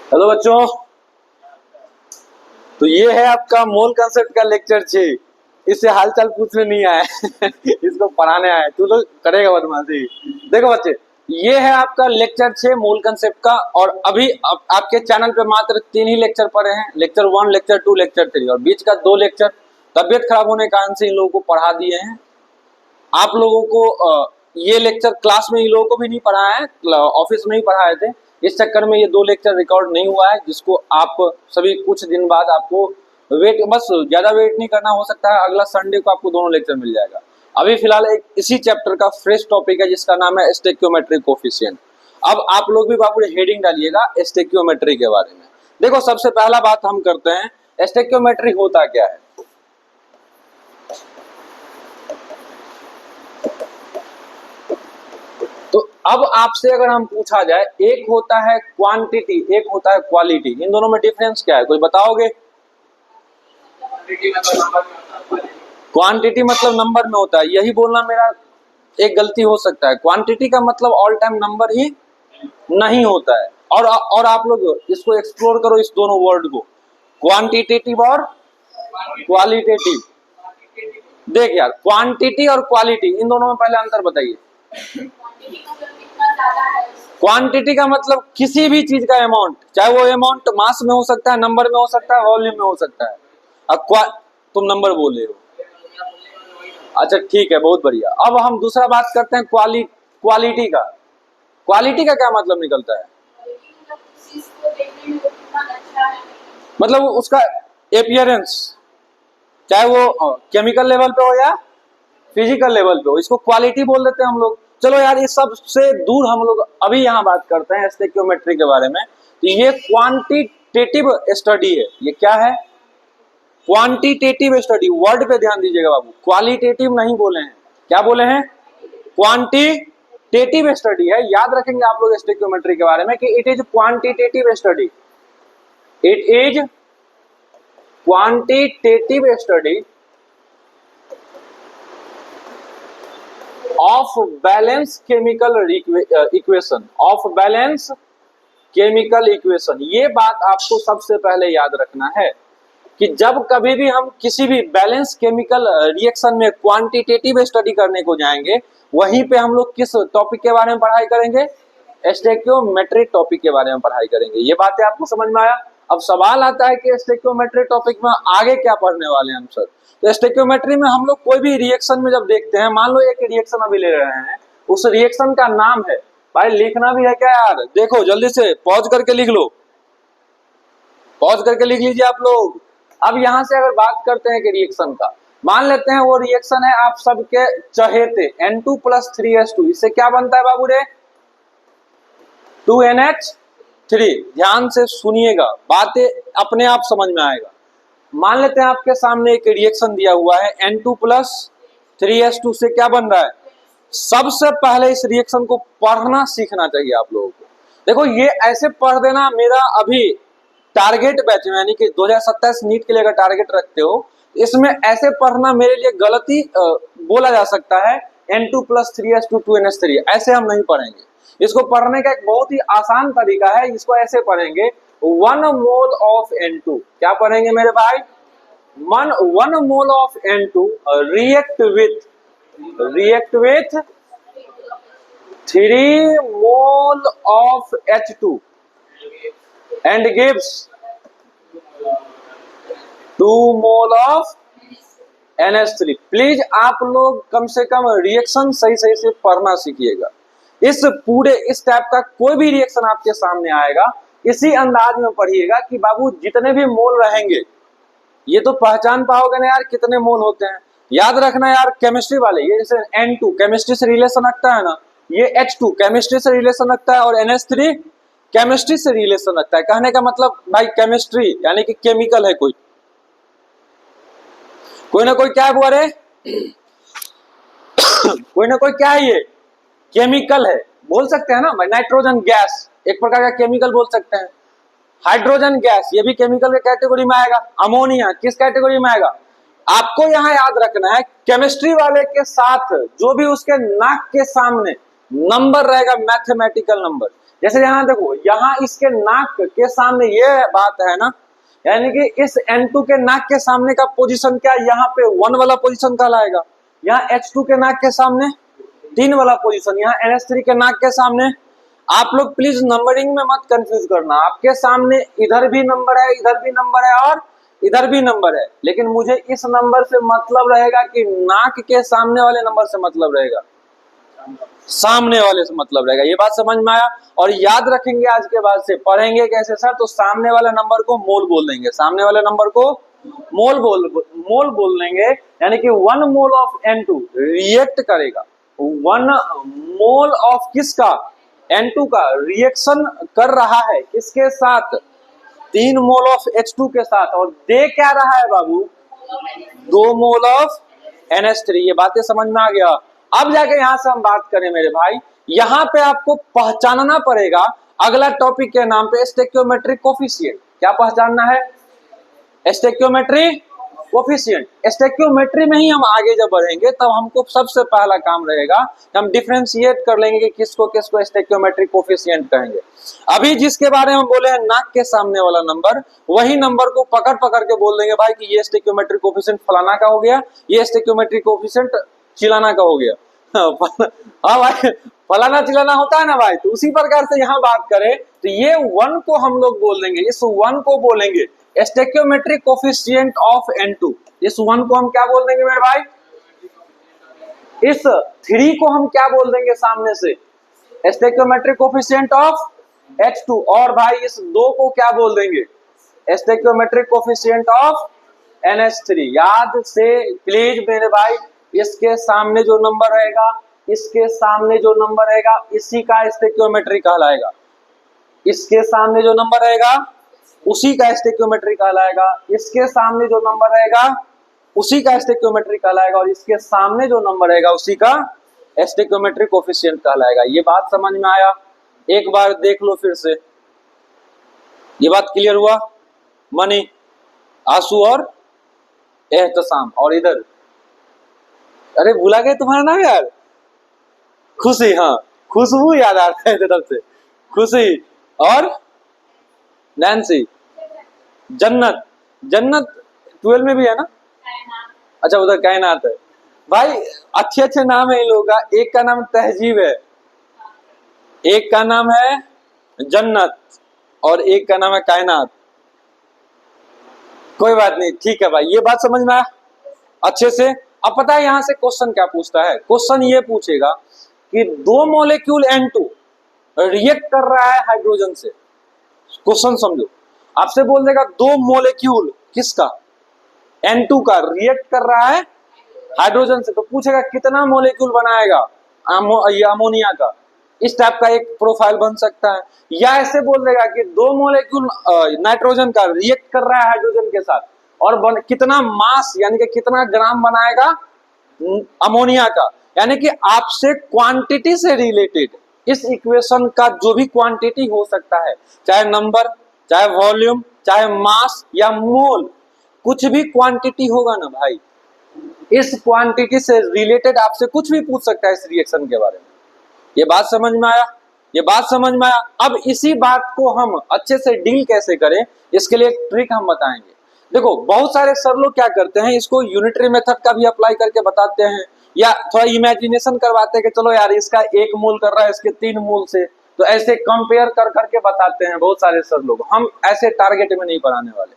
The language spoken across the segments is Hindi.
हेलो बच्चों, तो ये है आपका मोल कंसेप्ट का लेक्चर 6। इससे हालचाल पूछने नहीं आए इसको पढ़ाने आए। तू तो करेगा बदमाशी। देखो बच्चे, ये है आपका लेक्चर 6 मोल कंसेप्ट का। और अभी आपके चैनल पे मात्र 3 ही लेक्चर पढ़े हैं, लेक्चर 1, लेक्चर 2, लेक्चर 3, और बीच का 2 लेक्चर तबियत खराब होने के कारण से इन लोगों को पढ़ा दिए हैं। आप लोगों को ये लेक्चर क्लास में इन लोगों को भी नहीं पढ़ाया है, ऑफिस में ही पढ़ाए थे। इस चक्कर में ये 2 लेक्चर रिकॉर्ड नहीं हुआ है, जिसको आप सभी कुछ दिन बाद आपको वेट, बस ज्यादा वेट नहीं करना, हो सकता है अगला संडे को आपको दोनों लेक्चर मिल जाएगा। अभी फिलहाल एक इसी चैप्टर का फ्रेश टॉपिक है जिसका नाम है स्टोइकियोमेट्रिक कोफिशिएंट। अब आप लोग भी बाबू हेडिंग डालिएगा स्टोइकियोमेट्री के बारे में। देखो, सबसे पहला बात हम करते हैं, स्टोइकियोमेट्री होता क्या है। तो अब आपसे अगर हम पूछा जाए, एक होता है क्वांटिटी, एक होता है क्वालिटी, इन दोनों में डिफरेंस क्या है, कोई बताओगे? क्वांटिटी मतलब नंबर में होता है, यही बोलना मेरा एक गलती हो सकता है। क्वांटिटी का मतलब ऑल टाइम नंबर ही नहीं होता है। और आप लोग इसको एक्सप्लोर करो, इस दोनों वर्ड को, क्वांटिटेटिव और क्वालिटेटिव। देख यार, क्वांटिटी और क्वालिटी, इन दोनों में पहले अंतर बताइए। क्वांटिटी का मतलब किसी भी चीज का अमाउंट, चाहे वो अमाउंट मास में हो सकता है, नंबर में हो सकता है, वॉल्यूम में हो सकता है। अब तुम नंबर बोले हो, अच्छा ठीक है, बहुत बढ़िया। अब हम दूसरा बात करते हैं क्वालिटी का। क्वालिटी का क्या मतलब निकलता है? मतलब उसका एपियरेंस, चाहे वो केमिकल लेवल पे हो या फिजिकल लेवल पे हो, इसको क्वालिटी बोल देते हैं हम लोग। चलो यार, इस सब से दूर हम लोग अभी यहाँ बात करते हैं स्टोइकियोमेट्री के बारे में। तो ये क्वांटिटेटिव स्टडी है। ये क्या है? Quantitative study. वर्ड पे ध्यान दीजिएगा बाबू, क्वालिटेटिव नहीं बोले हैं। क्या बोले हैं? क्वांटिटेटिव स्टडी है। याद रखेंगे आप लोग स्टोइकियोमेट्री के बारे में कि it is quantitative study. It is quantitative study of balance chemical equation, of balance chemical equation. ये बात आपको सबसे पहले याद रखना है कि जब कभी भी हम किसी भी बैलेंस केमिकल रिएक्शन में क्वांटिटेटिव स्टडी करने को जाएंगे, वहीं पे हम लोग किस टॉपिक के बारे में पढ़ाई करेंगे? स्टोइकियोमेट्री टॉपिक के बारे में पढ़ाई करेंगे। ये बातें आपको समझ में आया? अब सवाल आता है कि स्टोइकियोमेट्री टॉपिक में आगे क्या पढ़ने वाले हैं हम सर। तो स्टोइकियोमेट्री में हम लोग कोई भी रिएक्शन में जब देखते हैं, मान लो एक रिएक्शन अभी ले रहे हैं, उस रिएक्शन का नाम है, भाई लिखना भी है क्या यार? देखो जल्दी से पॉज करके लिख लो, पॉज करके लिख लीजिए आप लोग। अब यहां से अगर बात करते हैं कि रिएक्शन का, मान लेते हैं वो रिएक्शन है आप सबके चहेते N2 + 3H2। इससे क्या बनता है बाबू रे? 2NH3। ध्यान से सुनिएगा, बातें अपने आप समझ में आएगा। मान लेते हैं आपके सामने एक रिएक्शन दिया हुआ है N2 + 3H2 से क्या बन रहा है? सबसे पहले इस रिएक्शन को पढ़ना सीखना चाहिए आप लोगों को। देखो, ये ऐसे पढ़ देना, मेरा अभी टारगेट बैच में, यानी कि 2027 नीट के लिए अगर टारगेट रखते हो, इसमें ऐसे पढ़ना मेरे लिए गलती बोला जा सकता है। N2 + 3H2 2NH3 ऐसे हम नहीं पढ़ेंगे। इसको पढ़ने का एक बहुत ही आसान तरीका है, इसको ऐसे पढ़ेंगे 1 मोल ऑफ N2। क्या पढ़ेंगे मेरे भाई? 1 mole of N2 react with 3 mole of H2 and gives 2 mole of NH3। Please आप लोग कम से कम रिएक्शन सही से पढ़ना सीखिएगा। इस टाइप का कोई भी रिएक्शन आपके सामने आएगा, इसी अंदाज में पढ़िएगा कि बाबू जितने भी मोल रहेंगे, ये तो पहचान पाओगे ना यार कितने मोल होते हैं। याद रखना यार, केमिस्ट्री वाले, ये जैसे N2 केमिस्ट्री से रिलेशन रखता है ना, ये H2 केमिस्ट्री से रिलेशन रखता है, और NH3 केमिस्ट्री से रिलेशन रखता है। कहने का मतलब भाई, केमिस्ट्री यानी कि केमिकल है, कोई ना कोई क्या है बुआ रे कोई ना कोई क्या है, ये केमिकल है, बोल सकते हैं ना भाई। नाइट्रोजन गैस एक प्रकार का केमिकल बोल सकते हैं। हाइड्रोजन गैस, ये भी केमिकल के कैटेगरी में आएगा। अमोनिया किस कैटेगरी में आएगा? आपको यहाँ याद रखना है, केमिस्ट्री वाले के साथ जो भी उसके नाक के सामने नंबर रहेगा, मैथमेटिकल नंबर, जैसे यहाँ देखो, यहाँ इसके नाक के सामने ये बात है ना, यानी कि इस N2 के नाक के सामने का पोजीशन क्या, यहाँ पे 1 वाला पोजीशन कहलाएगा। यहाँ H2 के नाक के सामने 3 वाला पोजीशन, यहाँ NH3 के नाक के सामने। आप लोग प्लीज नंबरिंग में मत कंफ्यूज करना, आपके सामने इधर भी नंबर है, इधर भी नंबर है और इधर भी नंबर है, लेकिन मुझे इस नंबर से मतलब रहेगा कि नाक के सामने वाले नंबर से मतलब रहेगा, सामने वाले से मतलब रहेगा। ये बात समझ में आया? और याद रखेंगे, आज के बाद से पढ़ेंगे कैसे सर, तो सामने वाले नंबर को मोल बोल देंगे, सामने वाले नंबर को मोल बोल देंगे, यानी कि 1 मोल ऑफ N2 रिएक्ट करेगा, 1 मोल ऑफ किसका, N2 का रिएक्शन कर रहा है किसके साथ, 3 मोल ऑफ H2 के साथ, और दे क्या रहा है बाबू, 2 मोल ऑफ NH3। ये बातें समझ में आ गया? अब जाके यहां से हम बात करें मेरे भाई, यहां पे आपको पहचानना पड़ेगा अगला टॉपिक के नाम पे स्टोइकियोमेट्रिक कोफिशिएंट। क्या पहचानना है? Stoichiometric coefficient. स्टोइकियोमेट्री में ही हम आगे जब बढ़ेंगे तब हमको सबसे पहला काम रहेगा कि हम डिफरेंशिएट कर लेंगे कि किसको किसको स्टोइकियोमेट्रिक कोफिशिएंट कहेंगे। अभी जिसके बारे में बोले हैं नाक के सामने वाला नंबर, वही नंबर को पकड़ पकड़ के बोल देंगे भाई कि ये स्टोइकियोमेट्रिक कोफिशिएंट फलाना का हो गया, ये स्टोइकियोमेट्रिक कोफिशिएंट चिलाना का हो गया। हाँ भाई, फलाना चिलाना होता है ना भाई, तो उसी प्रकार से यहाँ बात करें तो ये 1 को हम लोग बोल देंगे, इस 1 को बोलेंगे स्टोइकियोमेट्रिक कोफिशिएंट ऑफ N2। इस 1 को हम क्या बोल देंगे मेरे भाई, इस 3 को हम क्या बोल देंगे सामने से, स्टोइकियोमेट्रिक कोफिशिएंट ऑफ H2। और भाई इस 2 को क्या बोल देंगे, स्टोइकियोमेट्रिक कोफिशिएंट ऑफ NH3। याद से प्लीज मेरे भाई, इसके सामने जो नंबर रहेगा, इसके सामने जो नंबर रहेगा, इसी का स्टोइकियोमेट्री कहलाएगा। इसके सामने जो नंबर रहेगा उसी का स्टोइकियोमेट्री कहलाएगा, इसके सामने जो नंबर रहेगा उसी का स्टोइकियोमेट्री कहलाएगा, और इसके सामने जो नंबर रहेगा उसी का स्टोइकियोमेट्रिक कोफिशिएंट कहलाएगा। ये बात समझ में आया? एक बार देख लो फिर से, ये बात क्लियर हुआ? मनी, आंसू और एहतसाम, और इधर अरे भूला गए तुम्हारा नाम यार, खुशी, हाँ खुशबू याद आ रहा है तरफ से, खुशी और नैन्सी, जन्नत। जन्नत 12 में भी है ना? अच्छा उधर कायनात है। भाई अच्छे अच्छे नाम है इन लोगों का, एक का नाम तहजीब है, एक का नाम है जन्नत और एक का नाम है कायनात। कोई बात नहीं, ठीक है भाई, ये बात समझ में आया अच्छे से। अब पता है यहां से क्वेश्चन क्या पूछता है, क्वेश्चन ये पूछेगा कि 2 मॉलिक्यूल N2 रिएक्ट कर रहा है हाइड्रोजन से। क्वेश्चन समझो, आपसे बोल देगा 2 मॉलिक्यूल किसका, N2 का रिएक्ट कर रहा है हाइड्रोजन से, तो पूछेगा कितना मॉलिक्यूल बनाएगा अमोनिया का। इस टाइप का एक प्रोफाइल बन सकता है, या ऐसे बोल देगा कि 2 मॉलिक्यूल नाइट्रोजन का रिएक्ट कर रहा है हाइड्रोजन के साथ और कितना मास यानी कि कितना ग्राम बनाएगा अमोनिया का। यानी कि आपसे क्वांटिटी से रिलेटेड इस इक्वेशन का जो भी क्वांटिटी हो सकता है, चाहे नंबर, चाहे वॉल्यूम, चाहे मास या मोल, कुछ भी क्वांटिटी होगा ना भाई, इस क्वांटिटी से रिलेटेड आपसे कुछ भी पूछ सकता है इस रिएक्शन के बारे में। ये बात समझ में आया? ये बात समझ में आया? अब इसी बात को हम अच्छे से डील कैसे करें, इसके लिए एक ट्रिक हम बताएंगे। देखो बहुत सारे सर लोग क्या करते हैं, इसको यूनिटरी मेथड का भी अप्लाई करके बताते हैं, या थोड़ा इमेजिनेशन करवाते हैं कि चलो यार इसका 1 मोल कर रहा है इसके 3 मोल से, तो ऐसे कंपेयर कर करके बताते हैं बहुत सारे सर लोग। हम ऐसे टारगेट में नहीं पढ़ाने वाले,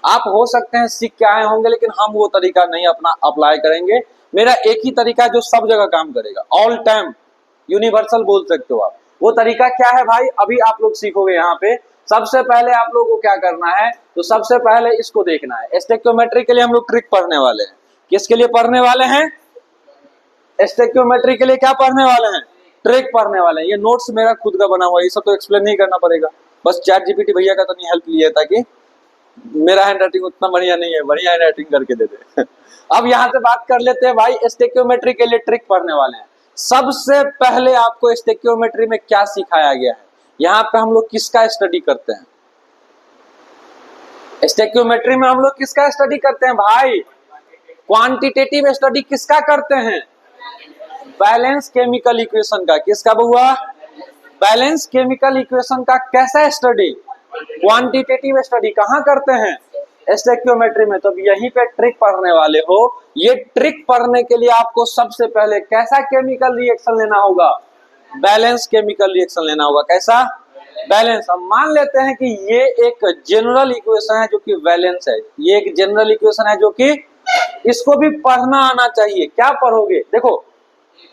आप हो सकते हैं सीख के आए होंगे, लेकिन हम वो तरीका नहीं अपना अप्लाई करेंगे। मेरा एक ही तरीका जो सब जगह काम करेगा, ऑल टाइम यूनिवर्सल बोल सकते हो आप। वो तरीका क्या है भाई, अभी आप लोग सीखोगे यहाँ पे। सबसे पहले आप लोगों को क्या करना है, तो सबसे पहले इसको देखना है। स्टोइकियोमेट्री के लिए हम लोग ट्रिक पढ़ने वाले हैं। किसके लिए पढ़ने वाले हैं? स्टोइकियोमेट्री के लिए क्या पढ़ने वाले हैं? ट्रिक पढ़ने वाले हैं। ये नोट्स मेरा खुद का बना हुआ है, ये सब तो एक्सप्लेन नहीं करना पड़ेगा, बस चैट जीपीटी भैया का तो नहीं हेल्प लिया ताकि मेरा हैंड राइटिंग उतना बढ़िया नहीं है, बढ़िया हैंड राइटिंग करके दे दे। अब यहाँ से बात कर लेते हैं भाई, स्टोइकियोमेट्री के लिए ट्रिक पढ़ने वाले हैं। सबसे पहले आपको स्टोइकियोमेट्री में क्या सिखाया गया है, यहाँ पे हम लोग किसका स्टडी करते हैं? स्टोइकियोमेट्री में हम लोग किसका स्टडी करते हैं भाई? क्वांटिटेटिव स्टडी किसका करते हैं? बैलेंस केमिकल इक्वेशन का। किसका बहुआ? बैलेंस केमिकल इक्वेशन का कैसा स्टडी, क्वांटिटेटिव स्टडी कहाँ करते हैं, स्टोइकियोमेट्री में। तो अब यहीं पे ट्रिक पढ़ने वाले हो। ये ट्रिक पढ़ने के लिए आपको सबसे पहले कैसा केमिकल रिएक्शन लेना होगा, बैलेंस केमिकल रिएक्शन लेना होगा। कैसा, बैलेंस। अब मान लेते हैं कि ये एक जनरल इक्वेशन है जो कि बैलेंस है, ये एक जनरल इक्वेशन है जो कि इसको भी पढ़ना आना चाहिए। क्या पढ़ोगे, देखो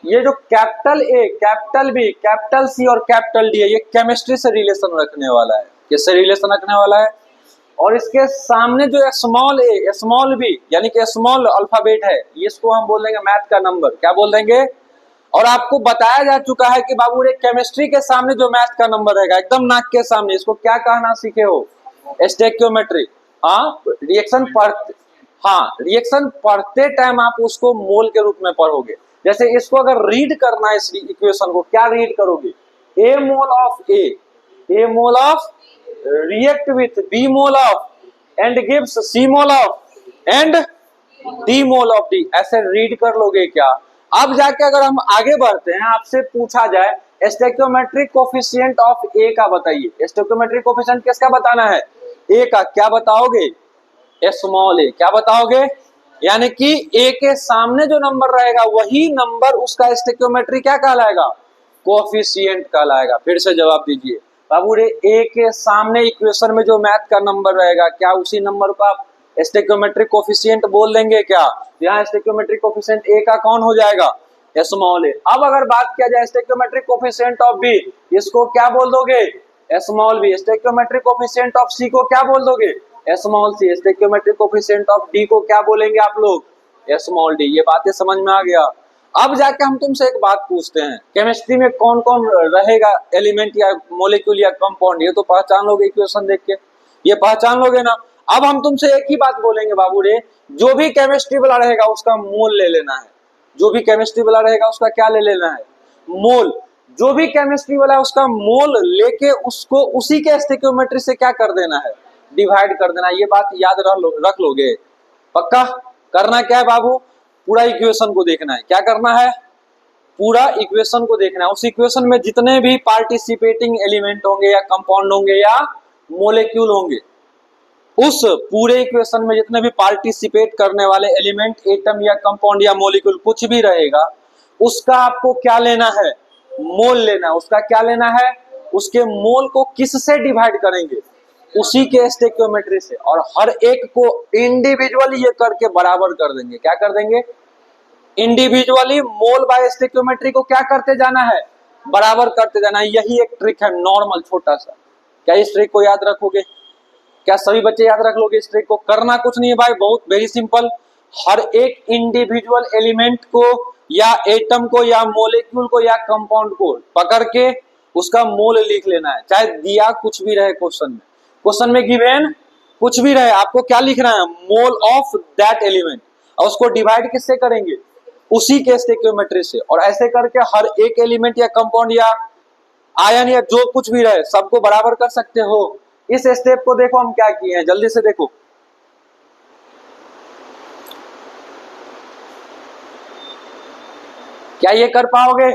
ये जो capital A, capital B, capital C और कैपिटल डी है, ये केमिस्ट्री से रिलेशन रखने वाला है। किससे रिलेशन रखने वाला है, और इसके सामने जो स्मॉल ए स्मॉल बी यानी कि स्मॉल अल्फाबेट है, इसको हम बोल देंगे मैथ का नंबर। क्या बोल देंगे, और आपको बताया जा चुका है कि बाबू रे केमिस्ट्री के सामने जो मैथ का नंबर रहेगा एकदम नाक के सामने, इसको क्या कहना सीखे हो, स्टोइकियोमेट्री। हाँ, रिएक्शन पढ़ते, हाँ रिएक्शन पढ़ते टाइम आप उसको मोल के रूप में पढ़ोगे। जैसे इसको अगर रीड करना है, इस इक्वेशन को क्या रीड करोगे, a mole of a mole of react with b mole of and gives c mole of and d mole of d, ऐसे रीड कर लोगे क्या। अब जाके अगर हम आगे बढ़ते हैं, आपसे पूछा जाए स्टोइकियोमेट्रिक कोफिशिएंट ऑफ ए का बताइए, स्टोइकियोमेट्रिक कोफिशिएंट किसका बताना है, ए का। क्या बताओगे, स्मॉल ए। क्या बताओगे, यानी कि ए के सामने जो नंबर रहेगा वही नंबर उसका स्टोइकियोमेट्री क्या कहलाएगा, कोफिशिएंट कहलाएगा। फिर से जवाब दीजिए बाबू रे, ए के सामने इक्वेशन में जो मैथ का नंबर रहेगा क्या उसी नंबर को आप स्टोइकियोमेट्रिक कोफिशिएंट बोल देंगे क्या। यहाँ स्टोइकियोमेट्रिक कोफिशिएंट ए का कौन हो जाएगा, स्मॉल ए। अब अगर बात किया जाए स्टोइकियोमेट्रिक कोफिशिएंट ऑफ बी, इसको क्या बोल दोगे, small b. Stoichiometric coefficient of c को क्या बोल दोगे, small c. Stoichiometric coefficient of d को क्या बोलेंगे आप लोग, स्मॉल डी। ये बातें समझ में आ गया। अब जाके हम तुमसे एक बात पूछते हैं, केमिस्ट्री में कौन कौन रहेगा एलिमेंट या मॉलिक्यूल या कंपाउंड, ये तो पहचान लोगे इक्वेशन देख के, ये पहचान लोगे ना। अब हम तुमसे एक ही बात बोलेंगे बाबू रे, जो भी केमिस्ट्री वाला रहेगा उसका मोल ले लेना है। जो भी केमिस्ट्री वाला रहेगा उसका क्या ले लेना है, मोल। जो भी केमिस्ट्री वाला है उसका मोल लेके उसको उसी के स्टोइकियोमेट्री से क्या कर देना है, डिवाइड कर देना। ये बात याद रख लोगे, पक्का। करना क्या है बाबू, पूरा इक्वेशन को देखना है। क्या करना है, पूरा इक्वेशन को देखना है। उस इक्वेशन में जितने भी पार्टिसिपेटिंग एलिमेंट होंगे या कंपाउंड होंगे या मोलिक्यूल होंगे, उस पूरे इक्वेशन में जितने भी पार्टिसिपेट करने वाले एलिमेंट, एटम या कंपाउंड या मॉलिक्यूल कुछ भी रहेगा, उसका आपको क्या लेना है, मोल लेना है। उसका क्या लेना है, उसके मोल को किससे डिवाइड करेंगे, उसी के स्टोइकियोमेट्री से। और हर एक को इंडिविजुअली ये करके बराबर कर देंगे। क्या कर देंगे, इंडिविजुअली मोल बाय स्टोइकियोमेट्री को क्या करते जाना है, बराबर करते जाना है। यही एक ट्रिक है नॉर्मल छोटा सा। क्या इस ट्रिक को याद रखोगे, क्या सभी बच्चे याद रख लोगे इस ट्रिक को। करना कुछ नहीं है भाई, बहुत वेरी सिंपल। हर एक इंडिविजुअल एलिमेंट को या एटम को या मॉलिक्यूल को या कंपाउंड को पकड़ के उसका मोल लिख लेना है, चाहे दिया कुछ भी रहे क्वेश्चन में। क्वेश्चन में गिवन कुछ भी रहे, आपको क्या लिखना है, मोल ऑफ दैट एलिमेंट। और उसको डिवाइड किससे करेंगे, उसी के स्टोइकियोमेट्री से। और ऐसे करके हर एक एलिमेंट या कंपाउंड या आयन या जो कुछ भी रहे सबको बराबर कर सकते हो। इस स्टेप को देखो हम क्या किए हैं, जल्दी से देखो। क्या ये कर पाओगे,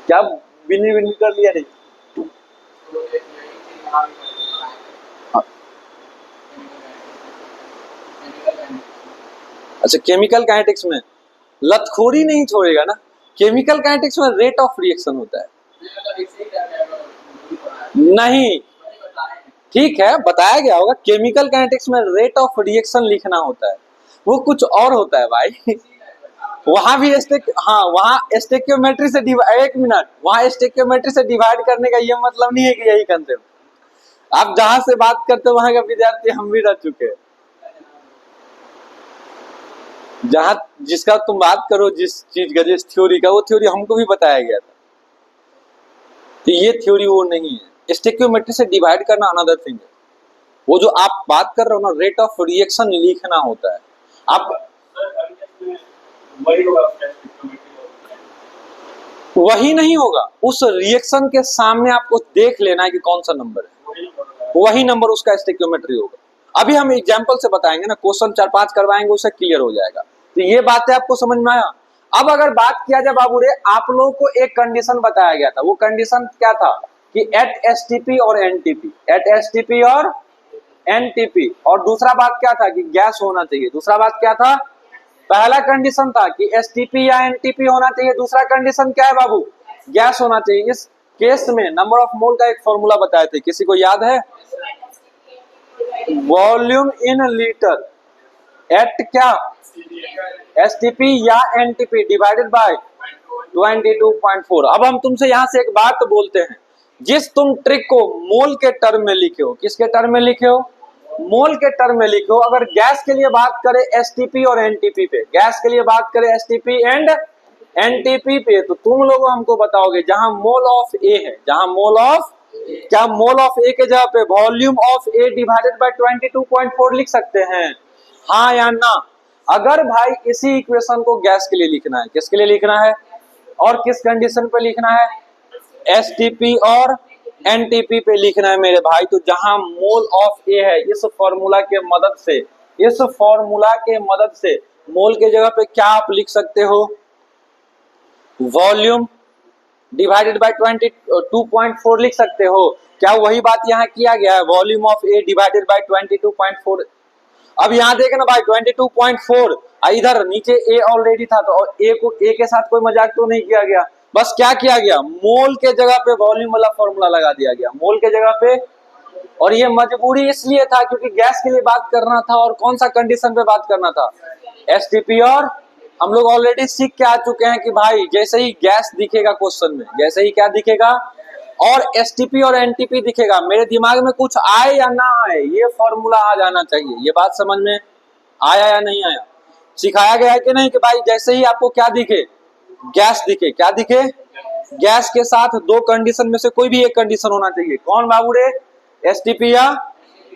क्या बिनी बिनी कर लिया नहीं। अच्छा, केमिकल काइनेटिक्स में लतखोरी नहीं छोड़ेगा ना। केमिकल काइनेटिक्स में रेट ऑफ रिएक्शन होता है, नहीं ठीक है बताया गया होगा। केमिकल काइनेटिक्स में रेट ऑफ रिएक्शन लिखना होता है, वो कुछ और होता है भाई। वहां भी हाँ वहां स्टोइकियोमेट्री से एक मिनट, वहां स्टोइकियोमेट्री से डिवाइड करने का ये मतलब नहीं है कि यही कंसेप्ट। आप जहां से बात करते हो वहां का विद्यार्थी हम भी रह चुके हैं। जहां जिसका तुम बात करो, जिस चीज का, जिस थ्योरी का, वो थ्योरी हमको भी बताया गया था। तो ये थ्योरी वो नहीं है। स्टोइकियोमेट्री से डिवाइड करना अनदर थिंग है। वो जो आप बात कर रहे हो ना, रेट ऑफ रिएक्शन लिखना होता है। आप वही नहीं होगा, उस रिएक्शन के सामने आपको देख लेना है कि कौन सा नंबर है, वही नंबर उसका स्टोइकियोमेट्री होगा। अभी हम एग्जांपल से बताएंगे ना, क्वेश्चन 4-5 करवाएंगे, उससे क्लियर हो जाएगा। तो ये बातें आपको समझ में आया। अब अगर बात किया जाए बाबू रे, आप लोगों को एक कंडीशन बताया गया था, वो कंडीशन क्या था कि एट एसटीपी और एनटीपी, एट एसटीपी और एनटीपी, और दूसरा बात क्या था कि गैस होना चाहिए। दूसरा बात क्या था, पहला कंडीशन था कि एसटीपी या एनटीपी होना चाहिए, दूसरा कंडीशन क्या है बाबू, गैस होना चाहिए। इस केस में नंबर ऑफ मोल का एक फॉर्मूला बताए थे, किसी को याद है, वॉल्यूम इन लीटर एट क्या, एसटीपी या एनटीपी डिवाइडेड बाय 22.4। अब हम तुमसे यहां से एक बात बोलते हैं, जिस तुम ट्रिक को मोल के टर्म में लिखे हो, किसके टर्म में लिखे हो, मोल के टर्म में लिखे हो। अगर गैस के लिए बात करें एसटीपी और एनटीपी पे, गैस के लिए बात करें एसटीपी एंड एनटीपी पे, तो तुम लोग हमको बताओगे जहां मोल ऑफ ए है, जहां मोल ऑफ, क्या मोल ऑफ ए के जगह पे volume of A divided by 22.4 लिख सकते हैं, हाँ या ना। अगर भाई इसी इक्वेशन को गैस के लिए लिखना है, किसके लिए लिखना है और किस कंडीशन पे लिखना है, एसटीपी और एनटीपी पे लिखना है मेरे भाई, तो जहां मोल ऑफ ए है, इस फॉर्मूला के मदद से, इस फॉर्मूला के मदद से मोल के जगह पे क्या आप लिख सकते हो, वॉल्यूम डिवाइडेड बाय 22.4 लिख सकते हो। क्या वही बात यहाँ किया गया है, volume of A divided by 22.4। अब यहाँ देखे ना भाई 22.4, इधर नीचे ए ऑलरेडी था, तो ए को ए के साथ कोई मजाक तो नहीं किया गया, बस क्या किया गया, मोल के जगह पे वॉल्यूम वाला फॉर्मूला लगा दिया गया, मोल के जगह पे। और ये मजबूरी इसलिए था क्योंकि गैस के लिए बात करना था, और कौन सा कंडीशन पे बात करना था, एसटीपी। और हम लोग ऑलरेडी सीख के आ चुके हैं कि भाई जैसे ही गैस दिखेगा क्वेश्चन में, जैसे ही क्या दिखेगा और एसटीपी और एनटीपी दिखेगा, मेरे दिमाग में कुछ आए या ना आए, ये फॉर्मूला आ जाना चाहिए। ये बात समझ में आया या नहीं आया, सिखाया गया है कि नहीं कि भाई जैसे ही आपको क्या दिखे, गैस दिखे, क्या दिखे, गैस के साथ दो कंडीशन में से कोई भी एक कंडीशन होना चाहिए, कौन बाबू रे, एसटीपी या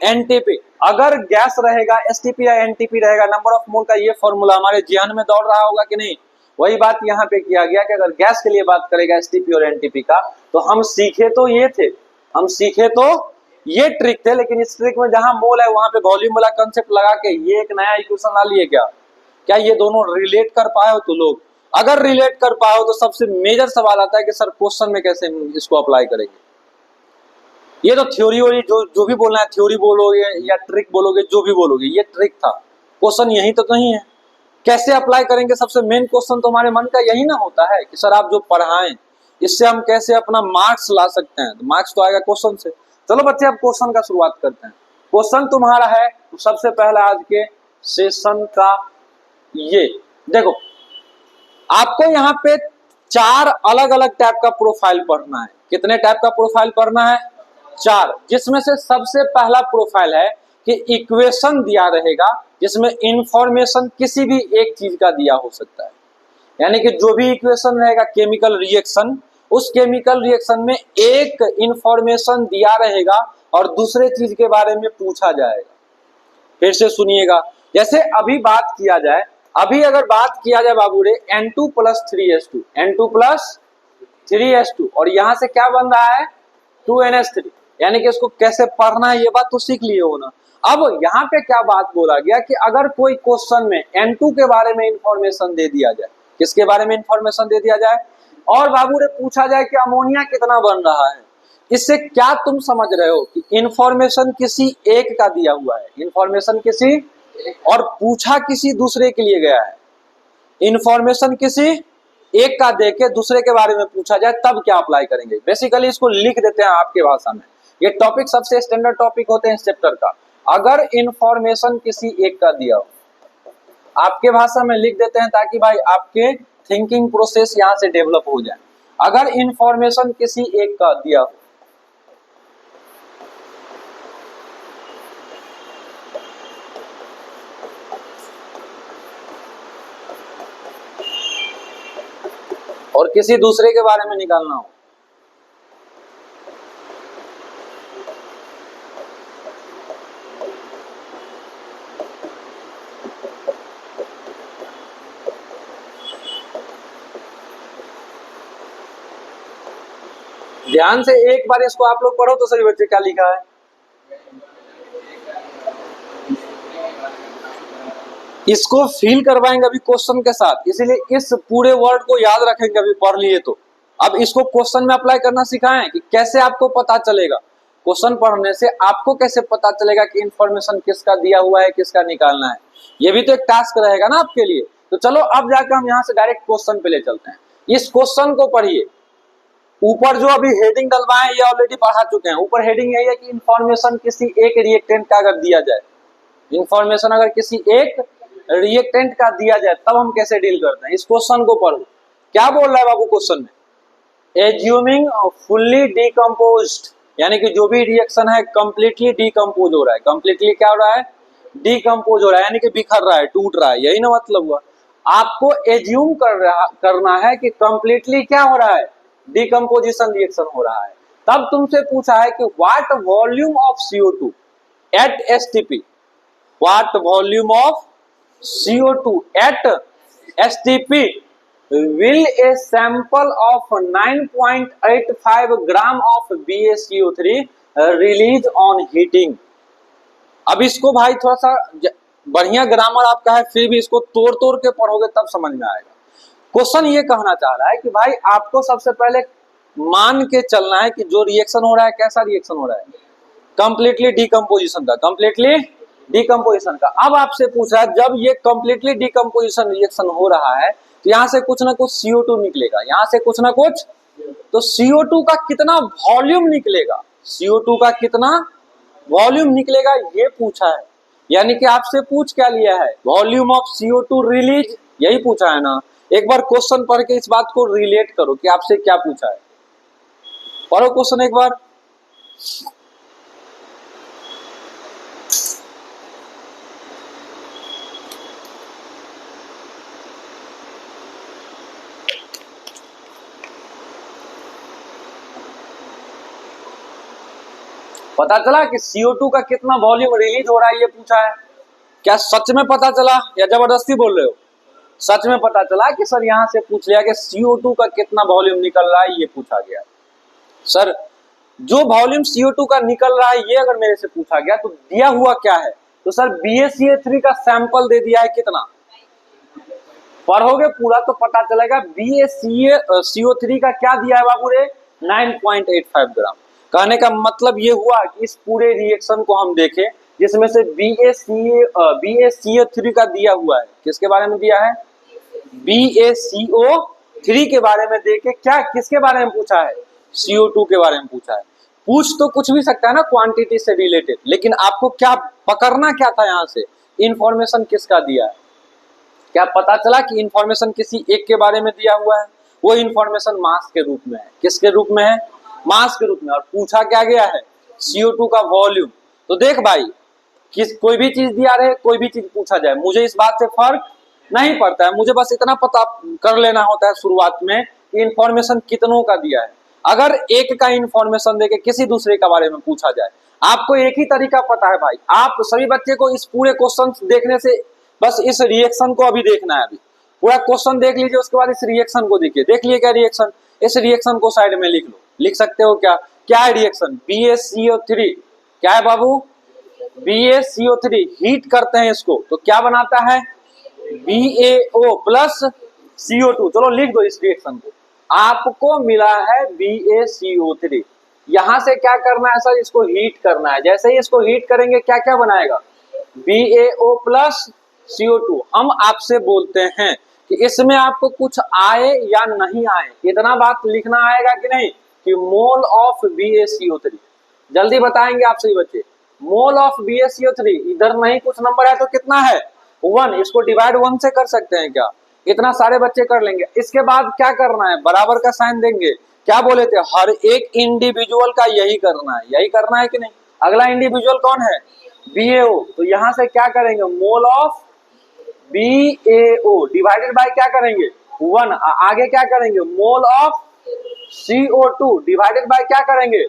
एनटीपी। अगर गैस रहेगा, एसटीपी या एनटीपी रहेगा, नंबर ऑफ मोल का ये फॉर्मूला हमारे ध्यान में दौड़ रहा होगा कि नहीं। वही बात यहाँ पे किया गया कि अगर गैस के लिए बात करेगा एसटीपी और एनटीपी का, तो हम सीखे तो ये थे, हम सीखे तो ये ट्रिक थे, लेकिन इस ट्रिक में जहां मोल है वहां पे वॉल्यूम वाला कंसेप्ट लगा के ये एक नया इक्वेशन ला लिए। क्या ये दोनों रिलेट कर पाए हो तो लोग, अगर रिलेट कर पाए हो तो सबसे मेजर सवाल आता है कि सर क्वेश्चन में कैसे इसको अप्लाई करेंगे। ये तो थ्योरी वाली जो भी बोलना है, थ्योरी बोलोगे या ट्रिक बोलोगे, जो भी बोलोगे, ये ट्रिक था, क्वेश्चन यही तो नहीं है। कैसे अप्लाई करेंगे, सबसे मेन क्वेश्चन तो हमारे मन का यही ना होता है कि सर आप जो पढ़ाएं इससे हम कैसे अपना मार्क्स ला सकते हैं, तो मार्क्स तो आएगा क्वेश्चन से। चलो बच्चे अब क्वेश्चन का शुरुआत करते हैं। क्वेश्चन तुम्हारा है, तो सबसे पहला आज के सेशन का ये देखो, आपको यहाँ पे 4 अलग अलग टाइप का प्रोफाइल पढ़ना है। कितने टाइप का प्रोफाइल पढ़ना है, 4, जिसमें से सबसे पहला प्रोफाइल है कि इक्वेशन दिया रहेगा जिसमें इंफॉर्मेशन किसी भी एक चीज का दिया हो सकता है, यानी कि जो भी इक्वेशन रहेगा केमिकल रिएक्शन, उस केमिकल रिएक्शन में एक इंफॉर्मेशन दिया रहेगा और दूसरे चीज के बारे में पूछा जाएगा। फिर से सुनिएगा, जैसे अभी बात किया जाए, अभी अगर बात किया जाए बाबू रे N2 + 3H2, N2 + 3H2, और यहां से क्या बन रहा है 2NH3, यानी कि इसको कैसे पढ़ना है ये बात तो सीख लिए हो ना। अब यहाँ पे क्या बात बोला गया कि अगर कोई क्वेश्चन में N2 के बारे में इंफॉर्मेशन दे दिया जाए, किसके बारे में इंफॉर्मेशन दे दिया जाए, और बाबू रे पूछा जाए कि अमोनिया कितना बन रहा है, इससे क्या तुम समझ रहे हो कि इंफॉर्मेशन किसी एक का दिया हुआ है, इंफॉर्मेशन किसी, और पूछा किसी दूसरे के लिए गया है, इंफॉर्मेशन किसी एक का देके दूसरे के बारे में पूछा जाए, तब क्या अप्लाई करेंगे। बेसिकली इसको लिख देते हैं आपके भाषा में, ये टॉपिक सबसे स्टैंडर्ड टॉपिक होते हैं इस चैप्टर का। अगर इंफॉर्मेशन किसी एक का दिया हो, आपके भाषा में लिख देते हैं ताकि भाई आपके थिंकिंग प्रोसेस यहां से डेवलप हो जाए। अगर इंफॉर्मेशन किसी एक का दिया हो, और किसी दूसरे के बारे में निकालना हो, ध्यान से एक बार इसको आप लोग पढ़ो तो सही बच्चे, क्या लिखा है इसको फील करवाएंगे अभी क्वेश्चन के साथ, इसीलिए इस पूरे वर्ड को याद रखेंगे अभी पढ़ लिए तो। अब इसको क्वेश्चन में अप्लाई करना सिखाएं कि कैसे आपको पता चलेगा, क्वेश्चन पढ़ने से आपको कैसे पता चलेगा कि इंफॉर्मेशन किसका दिया हुआ है, किसका निकालना है। ये भी तो एक टास्क रहेगा ना आपके लिए। तो चलो अब जाकर हम यहाँ से डायरेक्ट क्वेश्चन पे ले चलते हैं। इस क्वेश्चन को पढ़िए। ऊपर जो अभी हेडिंग डलवाए ये ऑलरेडी पढ़ा चुके हैं। ऊपर हेडिंग यही है कि इंफॉर्मेशन किसी एक रिएक्टेंट का अगर दिया जाए, इंफॉर्मेशन अगर किसी एक रिएक्टेंट का दिया जाए तब हम कैसे डील करते हैं। इस क्वेश्चन को पढ़ो, क्या बोल रहा है बाबू क्वेश्चन में। एज्यूमिंग फुल्ली डिकम्पोज्ड, यानी कि जो भी रिएक्शन है कंप्लीटली डिकम्पोज हो रहा है। कंप्लीटली क्या हो रहा है, डिकम्पोज हो रहा है, यानी कि बिखर रहा है, टूट रहा है, यही ना मतलब हुआ। आपको एज्यूम करना है कि कंप्लीटली क्या हो रहा है, डिकम्पोजिशन रिएक्शन हो रहा है। तब तुमसे पूछा है कि what volume of CO2 at STP, what volume of CO2 at STP will a sample of 9.85 gram of BaCO3 release on heating। अब इसको भाई थोड़ा सा बढ़िया ग्रामर आपका है, फिर भी इसको तोड़ तोड़ के पढ़ोगे तब समझ में आएगा। क्वेश्चन ये कहना चाह रहा है कि भाई आपको सबसे पहले मान के चलना है कि जो रिएक्शन हो रहा है कैसा रिएक्शन हो रहा है, कंप्लीटली डिकम्पोजिशन का, कंप्लीटली डिकम्पोजिशन का। अब आपसे पूछा जब ये कंप्लीटली डिकम्पोजिशन रिएक्शन हो रहा है तो यहाँ से कुछ ना कुछ CO2 निकलेगा, यहाँ से कुछ ना कुछ, तो CO2 का कितना वॉल्यूम निकलेगा, CO2 का कितना वॉल्यूम निकलेगा ये पूछा है। यानी कि आपसे पूछ क्या लिया है, वॉल्यूम ऑफ CO2 रिलीज, यही पूछा है ना। एक बार क्वेश्चन पढ़ के इस बात को रिलेट करो कि आपसे क्या पूछा है। पढ़ो क्वेश्चन एक बार। पता चला कि CO2 का कितना वॉल्यूम रिलीज हो रहा है ये पूछा है। क्या सच में पता चला या जबरदस्ती बोल रहे हो? सच में पता चला कि सर यहाँ से पूछ लिया कि CO2 का कितना वॉल्यूम निकल रहा है ये पूछा गया। सर जो वॉल्यूम CO2 का निकल रहा है ये अगर मेरे से पूछा गया तो दिया हुआ क्या है, तो सर BaCO3 का सैंपल दे दिया है कितना। पढ़ोगे पूरा तो पता चलेगा। BaCO3 का क्या दिया है बाबू रे, 9.85 ग्राम। कहने का मतलब ये हुआ कि इस पूरे रिएक्शन को हम देखें जिसमें से BaCO3 का दिया हुआ है, किसके बारे में दिया है, BaCO3 के बारे में देखे। क्या किसके बारे में पूछा है, CO2 के बारे में पूछा है। पूछ तो कुछ भी सकता है ना क्वांटिटी से रिलेटेड, लेकिन आपको क्या पकड़ना क्या था यहाँ से, इंफॉर्मेशन किसका दिया है। क्या पता चला कि इंफॉर्मेशन किसी एक के बारे में दिया हुआ है, वो इंफॉर्मेशन मास के रूप में है। किसके रूप में है, मास के रूप में। और पूछा क्या गया है, CO2 का वॉल्यूम। तो देख भाई कोई भी चीज दिया रहे, कोई भी चीज पूछा जाए, मुझे इस बात से फर्क नहीं पड़ता है। मुझे बस इतना पता कर लेना होता है शुरुआत में कि इंफॉर्मेशन कितनों का दिया है। अगर एक का इंफॉर्मेशन देके किसी दूसरे के बारे में पूछा जाए, आपको एक ही तरीका पता है भाई। आप सभी बच्चे को इस पूरे क्वेश्चन देखने से बस इस रिएक्शन को अभी देखना है। अभी पूरा क्वेश्चन देख लीजिए, उसके बाद इस रिएक्शन को देखिए। देख लिए क्या रिएक्शन, इस रिएक्शन को साइड में लिख लो। लिख सकते हो क्या, क्या है रिएक्शन, BaCO3 क्या है बाबू, BaCO3 हीट करते हैं इसको तो क्या बनाता है, BaO प्लस CO2। चलो लिख दो इस रिएक्शन को। आपको मिला है BaCO3, यहां से क्या करना है सर, इसको हीट करना है। जैसे ही इसको हीट करेंगे क्या क्या बनाएगा, BaO प्लस CO2। हम आपसे बोलते हैं कि इसमें आपको कुछ आए या नहीं आए, इतना बात लिखना आएगा कि नहीं, कि मोल ऑफ BaCO3। जल्दी बताएंगे आप सभी बच्चे, मोल ऑफ BaCO3 इधर नहीं कुछ नंबर है तो कितना है 1, इसको डिवाइड 1 से कर सकते हैं क्या, इतना सारे बच्चे कर लेंगे। इसके बाद क्या करना है, बराबर का साइन देंगे। क्या बोले थे, हर एक इंडिविजुअल का यही करना है, यही करना है कि नहीं। अगला इंडिविजुअल कौन है, BaO। तो यहां से क्या करेंगे, mole of BaO divided by क्या करेंगे 1। आगे क्या करेंगे, mole of CO2 divided bye क्या करेंगे,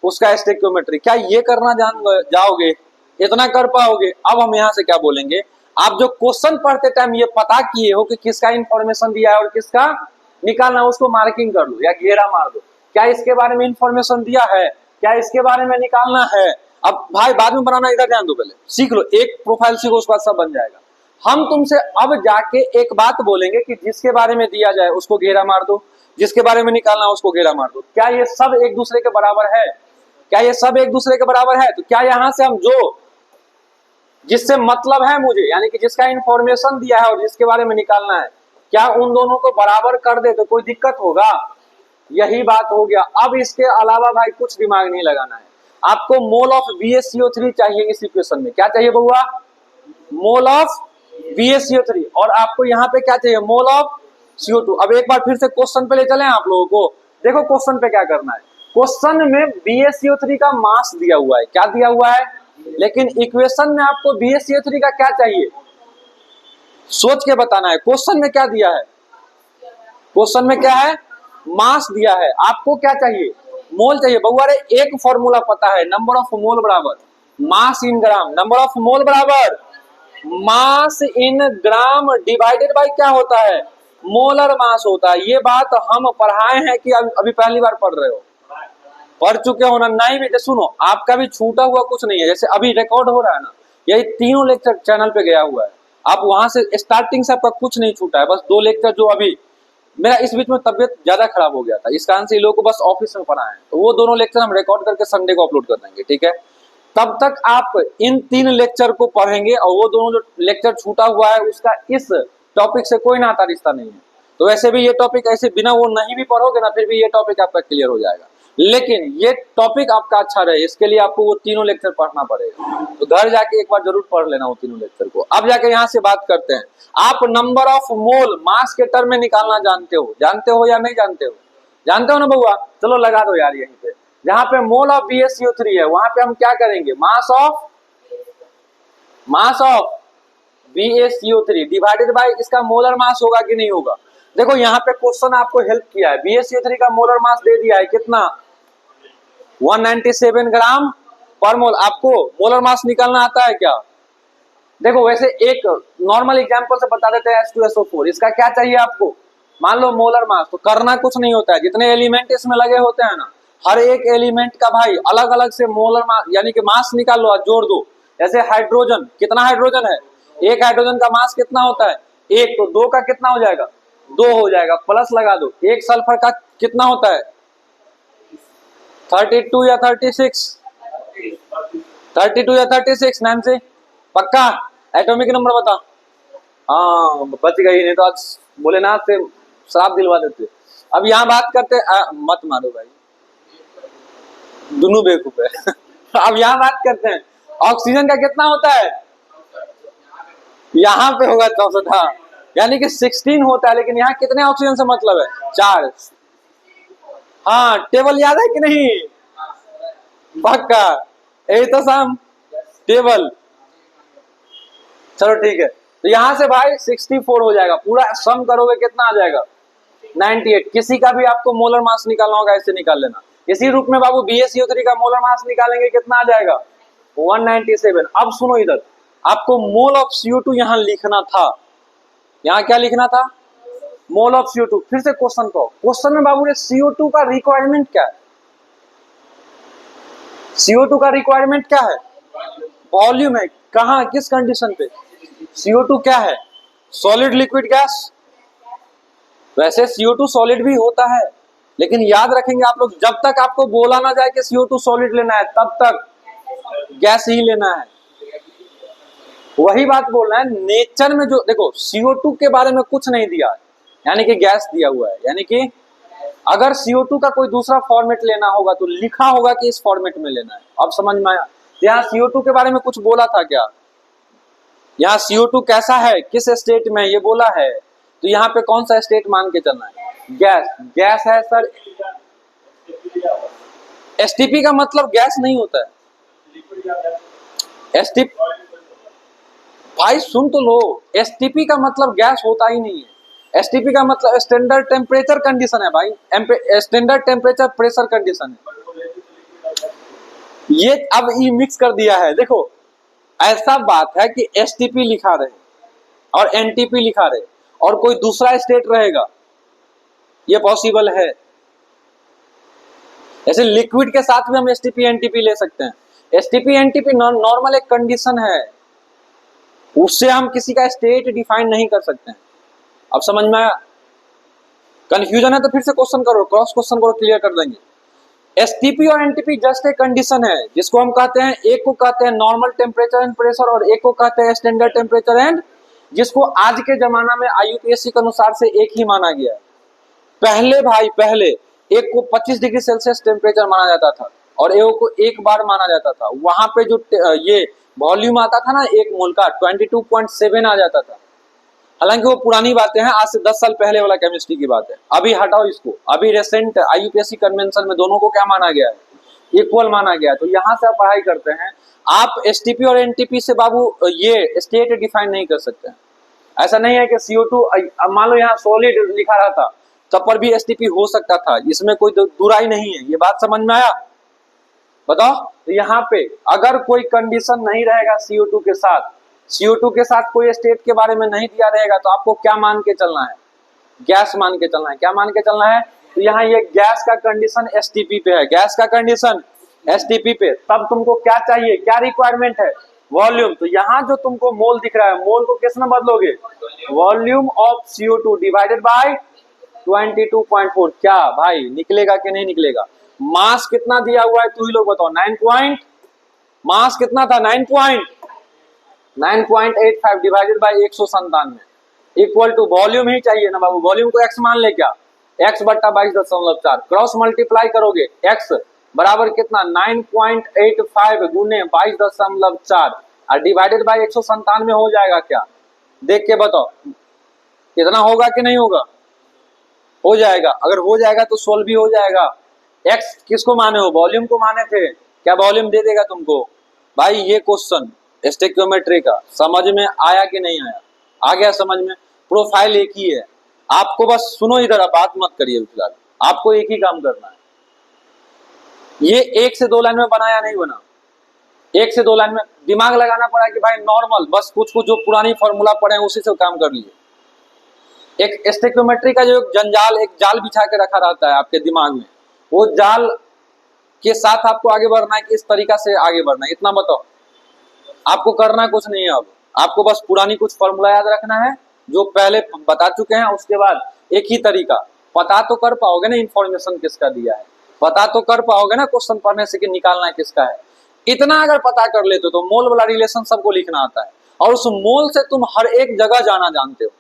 उसका स्टोइकियोमेट्री। क्या ये करना जान जाओगे, इतना कर पाओगे। अब हम यहाँ से क्या बोलेंगे, आप जो क्वेश्चन पढ़ते टाइम ये पता किए हो कि किसका इंफॉर्मेशन दिया है और किसका निकालना है, उसको मार्किंग कर लो या घेरा मार दो। क्या इसके बारे में इंफॉर्मेशन दिया है, क्या इसके बारे में निकालना है। अब भाई बाद में बनाना, इधर ध्यान दो, पहले सीख लो, एक प्रोफाइल सीखो उसके बाद सब बन जाएगा। हम तुमसे अब जाके एक बात बोलेंगे कि जिसके बारे में दिया जाए उसको घेरा मार दो, जिसके बारे में निकालना उसको घेरा मार दो। क्या ये सब एक दूसरे के बराबर है? क्या ये सब एक दूसरे के बराबर है? तो क्या यहां से हम जो जिससे मतलब है मुझे, यानी कि जिसका इंफॉर्मेशन दिया है और जिसके बारे में निकालना है, क्या उन दोनों को बराबर कर दे तो कोई दिक्कत होगा? यही बात हो गया। अब इसके अलावा भाई कुछ दिमाग नहीं लगाना है। आपको मोल ऑफ BaCO3 चाहिए इस इक्वेशन में। क्या चाहिए बउआ? Mole of BaCO3। और आपको यहाँ पे क्या चाहिए? Mole of CO2। अब एक बार फिर से क्वेश्चन पे ले चले आप लोगों को। देखो क्वेश्चन पे क्या करना है। क्वेश्चन में BaCO3 का मास दिया हुआ है। क्या दिया हुआ है? लेकिन इक्वेशन में आपको BaCO3 का क्या चाहिए? सोच के बताना है। क्वेश्चन में क्या दिया है? क्वेश्चन में क्या है? मास दिया है। आपको क्या चाहिए? मोल चाहिए। बउआ रे एक फॉर्मूला पता है, नंबर ऑफ मोल बराबर मास इन ग्राम। नंबर ऑफ मोल बराबर मास इन ग्राम डिवाइडेड बाय क्या होता है? मोलर मास होता है। ये बात हम पढ़ाए हैं कि अभी पहली बार पढ़ रहे हो? पढ़ चुके हो ना? नहीं बेटे सुनो, आपका भी छूटा हुआ कुछ नहीं है। जैसे अभी रिकॉर्ड हो रहा है ना, यही तीनों लेक्चर चैनल पे गया हुआ है। आप वहां से स्टार्टिंग से आपका कुछ नहीं छूटा है। बस 2 लेक्चर जो अभी मेरा इस बीच में तबियत ज्यादा खराब हो गया था, इस कारण से ये लोग को बस ऑफिस में पढ़ाए हैं, तो वो दोनों लेक्चर हम रिकॉर्ड करके संडे को अपलोड कर देंगे, ठीक है? तब तक आप इन 3 लेक्चर को पढ़ेंगे और वो दोनों जो लेक्चर छूटा हुआ है उसका इस टॉपिक से कोई नाता रिश्ता नहीं है। तो वैसे भी ये टॉपिक ऐसे बिना वो नहीं भी पढ़ोगे ना, फिर भी ये टॉपिक आपका क्लियर हो जाएगा। लेकिन ये टॉपिक आपका अच्छा रहे इसके लिए आपको वो तीनों लेक्चर पढ़ना पड़ेगा। तो घर जाके एक बार जरूर पढ़ लेना वो तीनों लेक्चर को। अब जाके यहाँ से बात करते हैं। आप नंबर ऑफ मोल मास के टर्म में निकालना जानते हो? जानते हो या नहीं जानते हो? जानते हो ना बउआ? चलो लगा दो यार यहीं पे। जहां पे मोल ऑफ BaCO3 है वहां पे हम क्या करेंगे? Mass of BaCO3 divided by इसका मोलर मास होगा कि नहीं होगा? देखो यहाँ पे क्वेश्चन आपको हेल्प किया है। BaCO3 का मोलर मास दे दिया है कितना? 197 ग्राम पर मोल। आपको मोलर मास निकालना आता है क्या? देखो वैसे एक नॉर्मल एग्जांपल से बता देते हैं। H2SO4 इसका क्या चाहिए आपको? मान लो मोलर मास। तो करना कुछ नहीं होता है, जितने एलिमेंट इसमें लगे होते हैं ना, हर एक एलिमेंट का भाई अलग अलग से मोलर मास यानी कि मास निकाल लो और जोड़ दो। जैसे हाइड्रोजन, कितना हाइड्रोजन है? एक हाइड्रोजन का मास कितना होता है? 1। तो 2 का कितना हो जाएगा? 2 हो जाएगा, प्लस लगा दो। एक सल्फर का कितना होता है? 32 या 36? 32 या 36 नाम से पक्का? एटॉमिक नंबर बता। हाँ बच गई, नहीं तो आज भोलेनाथ से श्राप दिलवा देते। अब यहाँ बात करते मत मारो भाई, दोनों बेवकूफ है। अब यहाँ बात करते हैं ऑक्सीजन का कितना होता है? यहाँ पे होगा 64, यानी कि 16 होता है। लेकिन यहाँ कितने ऑक्सीजन से मतलब है? 4। हाँ टेबल याद है कि नहीं? पक्का? यही तो सम टेबल। चलो ठीक है, तो यहां से भाई 64 हो जाएगा। पूरा सम करोगे कितना आ जाएगा? 98। किसी का भी आपको मोलर मास निकालना होगा ऐसे निकाल लेना। इसी रूप में बाबू BaCO3 का मोलर मास निकालेंगे कितना आ जाएगा? 197। अब सुनो इधर, आपको मोल ऑफ CO2 यहां लिखना था। यहां क्या लिखना था? Mole of CO2। फिर से क्वेश्चन को, क्वेश्चन में बाबू ने CO2 का रिक्वायरमेंट क्या है? CO2 का रिक्वायरमेंट क्या है? वॉल्यूम है। कहां, किस कंडीशन पे? CO2 क्या है? Solid liquid gas. वैसे CO2 सॉलिड भी होता है, लेकिन याद रखेंगे आप लोग, जब तक आपको बोला ना जाए कि CO2 सॉलिड लेना है तब तक गैस ही लेना है। वही बात बोलना है। नेचर में जो देखो CO2 के बारे में कुछ नहीं दिया, यानी कि गैस दिया हुआ है। यानी कि अगर CO2 का कोई दूसरा फॉर्मेट लेना होगा तो लिखा होगा कि इस फॉर्मेट में लेना है। अब समझ में आया? यहाँ CO2 के बारे में कुछ बोला था क्या? यहाँ CO2 कैसा है, किस स्टेट में, ये बोला है। तो यहाँ पे कौन सा स्टेट मान के चलना है? गैस। गैस है सर। STP का मतलब गैस नहीं होता है। STP भाई सुन तो लो, STP का मतलब गैस होता ही नहीं है। STP का मतलब स्टैंडर्ड टेम्परेचर कंडीशन है भाई, स्टैंडर्ड टेम्परेचर प्रेशर कंडीशन है। ये अब ये मिक्स कर दिया है। देखो ऐसा बात है कि STP लिखा रहे और NTP लिखा रहे और कोई दूसरा स्टेट रहेगा, ये पॉसिबल है। ऐसे लिक्विड के साथ भी हम STP NTP ले सकते हैं। STP NTP नॉर्मल एक कंडीशन है। उससे हम किसी का स्टेट डिफाइन नहीं कर सकते हैं। अब समझ में आया? कंफ्यूजन है तो फिर से क्वेश्चन करो, क्रॉस क्वेश्चन करो, क्लियर कर देंगे। एसटीपी और एनटीपी जस्ट एक कंडीशन है जिसको हम कहते हैं, एक को कहते हैं नॉर्मल टेम्परेचर एंड प्रेशर और एक को कहते हैं स्टैंडर्ड टेम्परेचर एंड, जिसको आज के जमाना में आईयूपीएससी के अनुसार से एक ही माना गया है। पहले भाई पहले एक को 25 डिग्री सेल्सियस टेम्परेचर माना जाता था और एक को एक बार माना जाता था। वहां पे जो ये वॉल्यूम आता था ना एक मोल का 22.7 आ जाता था। हालांकि वो पुरानी बातें हैं, आज से 10 साल पहले वाला केमिस्ट्री की बात है। अभी हटाओ इसको, अभी रिसेंट आईयूपीएससी कन्वेंशन में दोनों को क्या माना गया है, इक्वल माना गया है। तो यहाँ से आप पढ़ाई करते हैं, आप एसटीपी और एनटीपी से बाबू ये स्टेट डिफाइन नहीं कर सकते हैं। ऐसा नहीं है कि CO2 मान लो यहाँ सॉलिड लिखा रहा था तब पर भी एसटीपी हो सकता था, इसमें कोई दुराई नहीं है। ये बात समझ में आया? बताओ। तो यहाँ पे अगर कोई कंडीशन नहीं रहेगा CO2 के साथ, CO2 के साथ कोई स्टेट के बारे में नहीं दिया रहेगा, तो आपको क्या मान के चलना है? गैस मान के चलना है। क्या मान के चलना है? तो यहाँ ये गैस का कंडीशन एसटीपी पे है, गैस का कंडीशन एसटीपी पे। तब तुमको क्या चाहिए, क्या रिक्वायरमेंट है? वॉल्यूम। तो यहाँ जो तुमको मोल दिख रहा है, मोल को किस में बदलोगे? Volume of CO2 divided by 22.4। क्या भाई निकलेगा कि नहीं निकलेगा? मास कितना दिया हुआ है तू ही लोग बताओ। 9 मास कितना था? 9.85 divided by 197 equal to volume ही चाहिए ना बाबू। वॉल्यूम को x मान ले, क्या x बट्टा 22.4, क्रॉस मल्टीप्लाई करोगे x बराबर कितना 9.85 गुने 22.4 और डिवाइडेड बाय 197 हो जाएगा। क्या देख के बताओ कितना होगा कि नहीं होगा? हो जाएगा। अगर हो जाएगा तो सोल्व भी हो जाएगा। x किसको माने हो? वॉल्यूम को माने थे। क्या वॉल्यूम दे देगा तुमको? भाई ये क्वेश्चन स्टोइकियोमेट्री का समझ में आया कि नहीं आया? आ गया समझ में? प्रोफाइल एक ही है, आपको बस सुनो इधर, बात मत करिए फिलहाल, आपको एक ही काम करना है। ये 1 से 2 लाइन में बनाया नहीं बना, 1 से 2 लाइन में दिमाग लगाना पड़ा कि भाई नॉर्मल बस कुछ कुछ जो पुरानी फॉर्मूला पढ़े हैं उसी से काम कर लिए। एक स्टोइकियोमेट्री का जो जंजाल, एक जाल बिछा के रखा रहता है आपके दिमाग में, वो जाल के साथ आपको आगे बढ़ना है कि इस तरीका से आगे बढ़ना है, इतना बताओ। आपको करना कुछ नहीं है, अब आपको बस पुरानी कुछ फॉर्मूला याद रखना है जो पहले बता चुके हैं। उसके बाद एक ही तरीका, पता तो कर पाओगे ना इंफॉर्मेशन किसका दिया है, पता तो कर पाओगे ना क्वेश्चन पढ़ने से कि निकालना है किसका है। इतना अगर पता कर लेते तो मोल वाला रिलेशन सबको लिखना आता है और उस मोल से तुम हर एक जगह जाना जानते हो।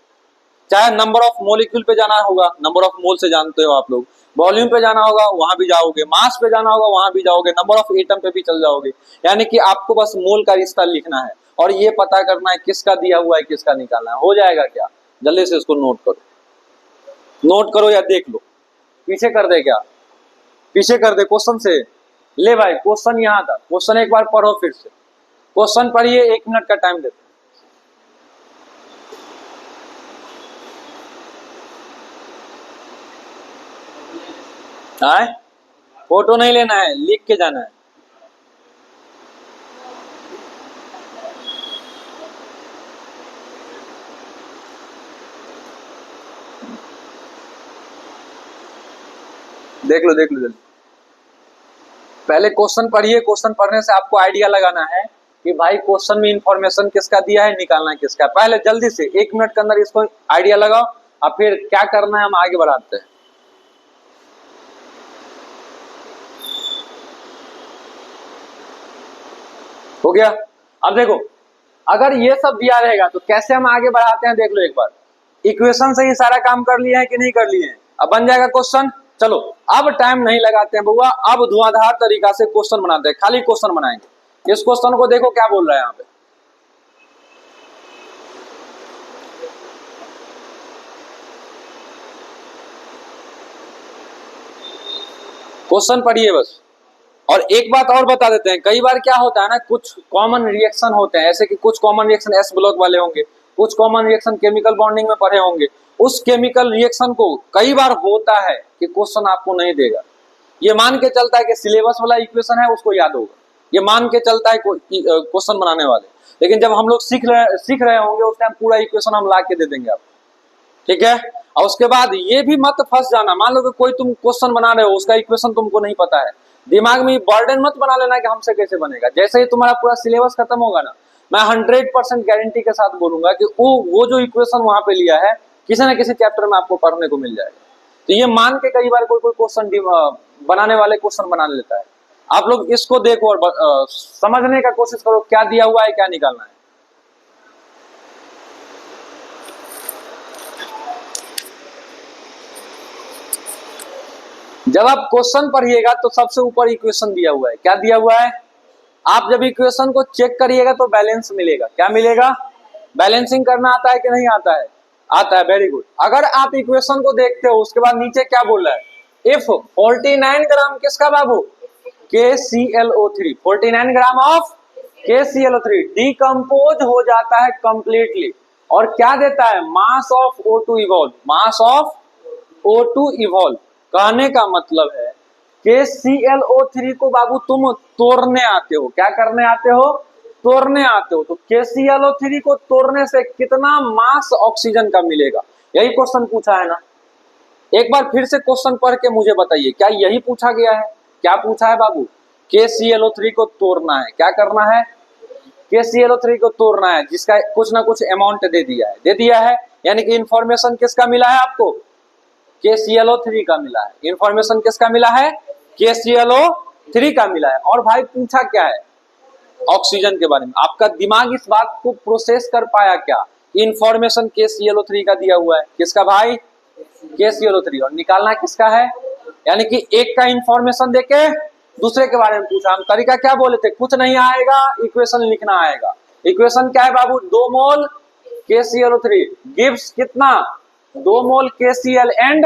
चाहे नंबर ऑफ मोलिक्यूल पे जाना होगा, नंबर ऑफ मोल से जानते हो आप लोग, वॉल्यूम पे जाना होगा वहां भी जाओगे, मास पे जाना होगा वहां भी जाओगे, नंबर ऑफ एटम पे भी चल जाओगे। यानी कि आपको बस मोल का रिश्ता लिखना है और ये पता करना है किसका दिया हुआ है किसका निकालना है। हो जाएगा क्या? जल्दी से इसको नोट करो, नोट करो या देख लो, पीछे कर दे, क्या पीछे कर दे क्वेश्चन से। ले भाई क्वेश्चन यहाँ था, क्वेश्चन एक बार पढ़ो फिर से, क्वेश्चन पढ़िए, 1 मिनट का टाइम देते। फोटो नहीं लेना है, लिख के जाना है। देख लो जल्दी। पहले क्वेश्चन पढ़िए, क्वेश्चन पढ़ने से आपको आइडिया लगाना है कि भाई क्वेश्चन में इंफॉर्मेशन किसका दिया है, निकालना है किसका। पहले जल्दी से 1 मिनट के अंदर इसको आइडिया लगाओ और फिर क्या करना है हम आगे बढ़ाते हैं। हो गया? अब देखो, अगर ये सब दिया रहेगा तो कैसे हम आगे बढ़ाते हैं देख लो एक बार। इक्वेशन से ही सारा काम कर लिए हैं कि नहीं कर लिए हैं? अब बन जाएगा क्वेश्चन। चलो अब टाइम नहीं लगाते हैं बउआ, अब धुआंधार तरीका से क्वेश्चन बनाते हैं, खाली क्वेश्चन बनाएंगे। इस क्वेश्चन को देखो क्या बोल रहा है यहाँ पे। क्वेश्चन पढ़िए बस। और एक बात और बता देते हैं, कई बार क्या होता है ना, कुछ कॉमन रिएक्शन होते हैं, ऐसे कि कुछ कॉमन रिएक्शन एस ब्लॉक वाले होंगे, कुछ कॉमन रिएक्शन केमिकल बॉन्डिंग में पढ़े होंगे। उस केमिकल रिएक्शन को कई बार होता है कि क्वेश्चन आपको नहीं देगा, ये मान के चलता है कि सिलेबस वाला इक्वेशन है उसको याद होगा, ये मान के चलता है क्वेश्चन बनाने वाले। लेकिन जब हम लोग सीख रहे होंगे उस टाइम पूरा इक्वेशन हम ला के दे देंगे आपको, ठीक है। और उसके बाद ये भी मत फंस जाना, मान लो कि कोई तुम क्वेश्चन बना रहे हो, उसका इक्वेशन तुमको नहीं पता है, दिमाग में बर्डन मत बना लेना कि हमसे कैसे बनेगा। जैसे ही तुम्हारा पूरा सिलेबस खत्म होगा ना, मैं 100% गारंटी के साथ बोलूंगा कि वो जो इक्वेशन वहां पे लिया है किसी न किसी चैप्टर में आपको पढ़ने को मिल जाएगा। तो ये मान के कई बार कोई कोई क्वेश्चन बनाने वाले क्वेश्चन बना लेता है। आप लोग इसको देखो और समझने का कोशिश करो क्या दिया हुआ है, क्या निकालना है। जब आप क्वेश्चन पढ़िएगा तो सबसे ऊपर इक्वेशन दिया हुआ है। क्या दिया हुआ है? आप जब इक्वेशन को चेक करिएगा तो बैलेंस मिलेगा। क्या मिलेगा? बैलेंसिंग करना आता है कि नहीं आता है? आता है, वेरी गुड। अगर आप इक्वेशन को देखते हो उसके बाद नीचे क्या बोल रहा है? इफ 49 ग्राम किसका बाबू? KClO3, 49 gram of KClO3 decompose हो जाता है कंप्लीटली और क्या देता है? Mass of O2 evolve, mass of O2 evolve. कहने का मतलब है KClO3 को बाबू तुम तोड़ने आते हो। क्या करने आते हो? तोड़ने आते हो। तो KClO3 को तोड़ने से कितना मास ऑक्सीजन का मिलेगा, यही क्वेश्चन पूछा है ना। एक बार फिर से क्वेश्चन पढ़ के मुझे बताइए, क्या यही पूछा गया है? क्या पूछा है बाबू? KClO3 को तोड़ना है। क्या करना है? KClO3 को तोड़ना है, जिसका कुछ ना कुछ अमाउंट दे दिया है, दे दिया है। यानी कि इंफॉर्मेशन किसका मिला है आपको? KClO3 का मिला है। इंफॉर्मेशन किसका मिला है? KClO3 का मिला है। और भाई पूछा क्या है? ऑक्सीजन के बारे में। आपका दिमाग इस बात को प्रोसेस कर पाया क्या? इंफॉर्मेशन KClO3 का दिया हुआ है। किसका भाई? KClO3। और निकालना किसका है? यानी कि एक का इंफॉर्मेशन देके दूसरे के बारे में पूछा। हम तरीका क्या बोले थे? कुछ नहीं आएगा, इक्वेशन लिखना आएगा। इक्वेशन क्या है बाबू? 2 मोल KClO3 गिव्स कितना? 2 मोल KCl एंड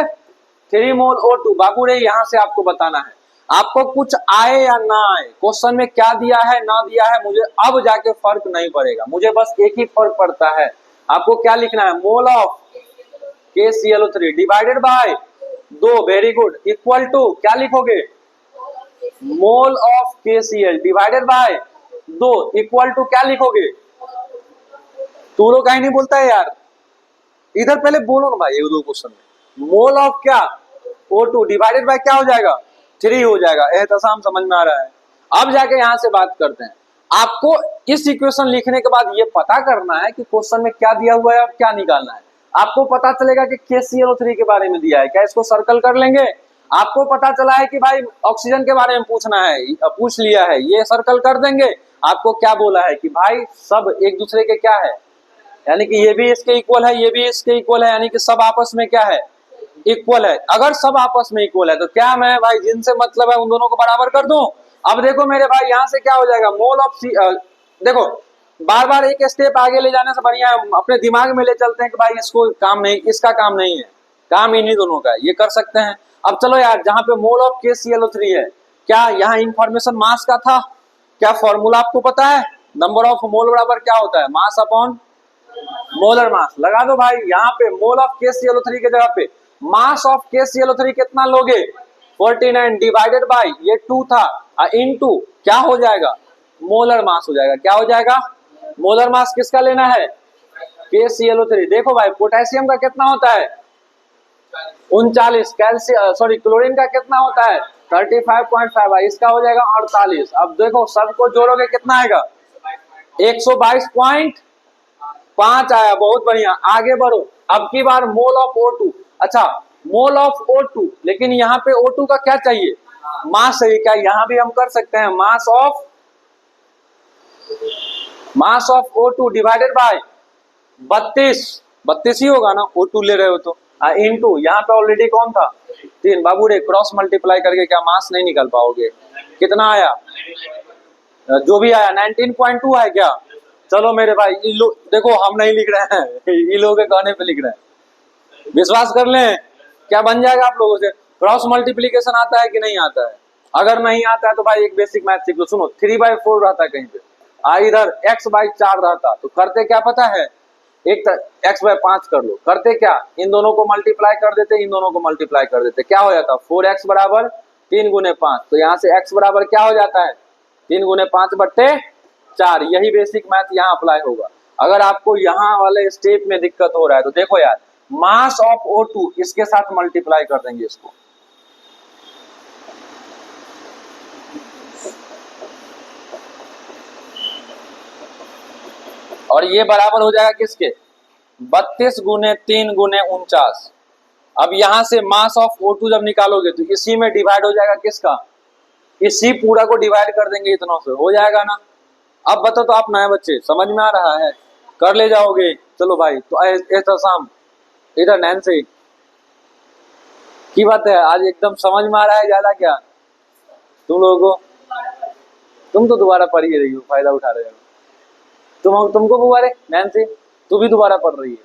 3 मोल O2। बाबू रे यहां से आपको बताना है, आपको कुछ आए या ना आए, क्वेश्चन में क्या दिया है ना दिया है, मुझे अब जाके फर्क नहीं पड़ेगा। मुझे बस एक ही फर्क पड़ता है, आपको क्या लिखना है? Mole of KClO3 divided by 2, very good, equal to क्या लिखोगे? Mole of KCl divided by 2 equal to क्या लिखोगे? तू लोग कहीं नहीं बोलता है यार, इधर पहले बोलो ना भाई। ये दो क्वेश्चन में मोल ऑफ क्या? O2 डिवाइडेड बाय क्या हो जाएगा? 3 हो जाएगा। एहतसाम समझ में आ रहा है? अब जाके यहां से बात करते हैं। आपको इस इक्वेशन लिखने के बाद ये पता करना है कि क्वेश्चन में क्या दिया हुआ है और क्या निकालना है। आपको पता चलेगा कि KClO3 के बारे में दिया है, क्या इसको सर्कल कर लेंगे? आपको पता चला है कि भाई ऑक्सीजन के बारे में पूछना है, पूछ लिया है, ये सर्कल कर देंगे। आपको क्या बोला है कि भाई सब एक दूसरे के क्या है, यानी कि ये भी इसके इक्वल है, ये भी इसके इक्वल है, यानी कि सब आपस में क्या है? इक्वल है। अगर सब आपस में इक्वल है तो क्या मैं भाई जिनसे मतलब है उन दोनों को बराबर कर दूं? अब देखो मेरे भाई यहां से क्या हो जाएगा? मोल ऑफ देखो बार बार एक स्टेप आगे ले जाने से बढ़िया है अपने दिमाग में ले चलते हैं कि भाई इसको काम नहीं, इसका काम नहीं है, काम इन्हीं दोनों का है, ये कर सकते हैं। अब चलो यार, जहां पे मोल ऑफ KClO3 है, क्या यहाँ इंफॉर्मेशन मास का था? क्या फॉर्मूला आपको पता है? नंबर ऑफ मोल बराबर क्या होता है? Mass upon molar mass. लगा दो भाई, यहाँ पे मोल ऑफ KClO3 के जगह पे मास ऑफ KClO3 कितना लोगे? 49 डिवाइडेड बाय ये 2 था इनटू क्या हो जाएगा? मोलर मास हो जाएगा। क्या हो जाएगा? मोलर मास किसका लेना है? KClO3। देखो भाई पोटेशियम का कितना होता है? 39। कैल्शियम सॉरी क्लोरीन का कितना होता है? 35.5। इसका हो जाएगा 48। अब देखो सबको जोड़ोगे कितना आएगा? 122.5 आया। बहुत बढ़िया, आगे बढ़ो। अब की बार मोल ऑफ O2। अच्छा मोल ऑफ O2, लेकिन यहाँ पे O2 का क्या चाहिए? मास चाहिए। क्या यहाँ भी हम कर सकते हैं? Mass of O2 divided by 32 ही होगा ना, O2 ले रहे हो तो इनटू यहाँ पे ऑलरेडी कौन था? 3। बाबू रे क्रॉस मल्टीप्लाई करके क्या मास नहीं निकाल पाओगे? कितना आया? जो भी आया 19.2 है क्या? चलो मेरे भाई देखो हम नहीं लिख रहे हैं, ये लोगों के कहने पे लिख रहे हैं, विश्वास कर लें। क्या बन जाएगा आप लोगों से? क्रॉस मल्टीप्लीकेशन आता है कि नहीं आता है? अगर नहीं आता है तो भाई एक बेसिक मैथ सीख लो। सुनो 3/4 रहता है कहीं पे, इधर x/4 रहता, तो करते क्या पता है? एक x/5 कर लो। करते क्या? इन दोनों को मल्टीप्लाई कर देते, इन दोनों को मल्टीप्लाई कर देते, क्या हो जाता? 4x बराबर 3 गुने 5। तो यहाँ से x बराबर क्या हो जाता है? 3 गुने 5/4। यही बेसिक मैथ यहाँ अप्लाई होगा। अगर आपको यहाँ वाले स्टेप में दिक्कत हो रहा है तो देखो यार, मास ऑफ O2 इसके साथ मल्टीप्लाई कर देंगे इसको, और ये बराबर हो जाएगा किसके, 32 गुने 3 गुने 49। अब यहां से मास ऑफ O2 जब निकालोगे तो इसी में डिवाइड हो जाएगा किसका, इसी पूरा को डिवाइड कर देंगे इतना से, हो जाएगा ना। अब बताओ तो आप नए बच्चे समझ में आ रहा है, कर ले जाओगे। चलो भाई, तो ऐसा शाम इधर नैन्सी की बात है, आज एकदम समझ में आ रहा है ज्यादा क्या तुम लोगों को? तुम तो दोबारा पढ़ ही रही हो, फायदा उठा रहे हो। तुमको बुआरे नैन्सी, तू भी दोबारा पढ़ रही है।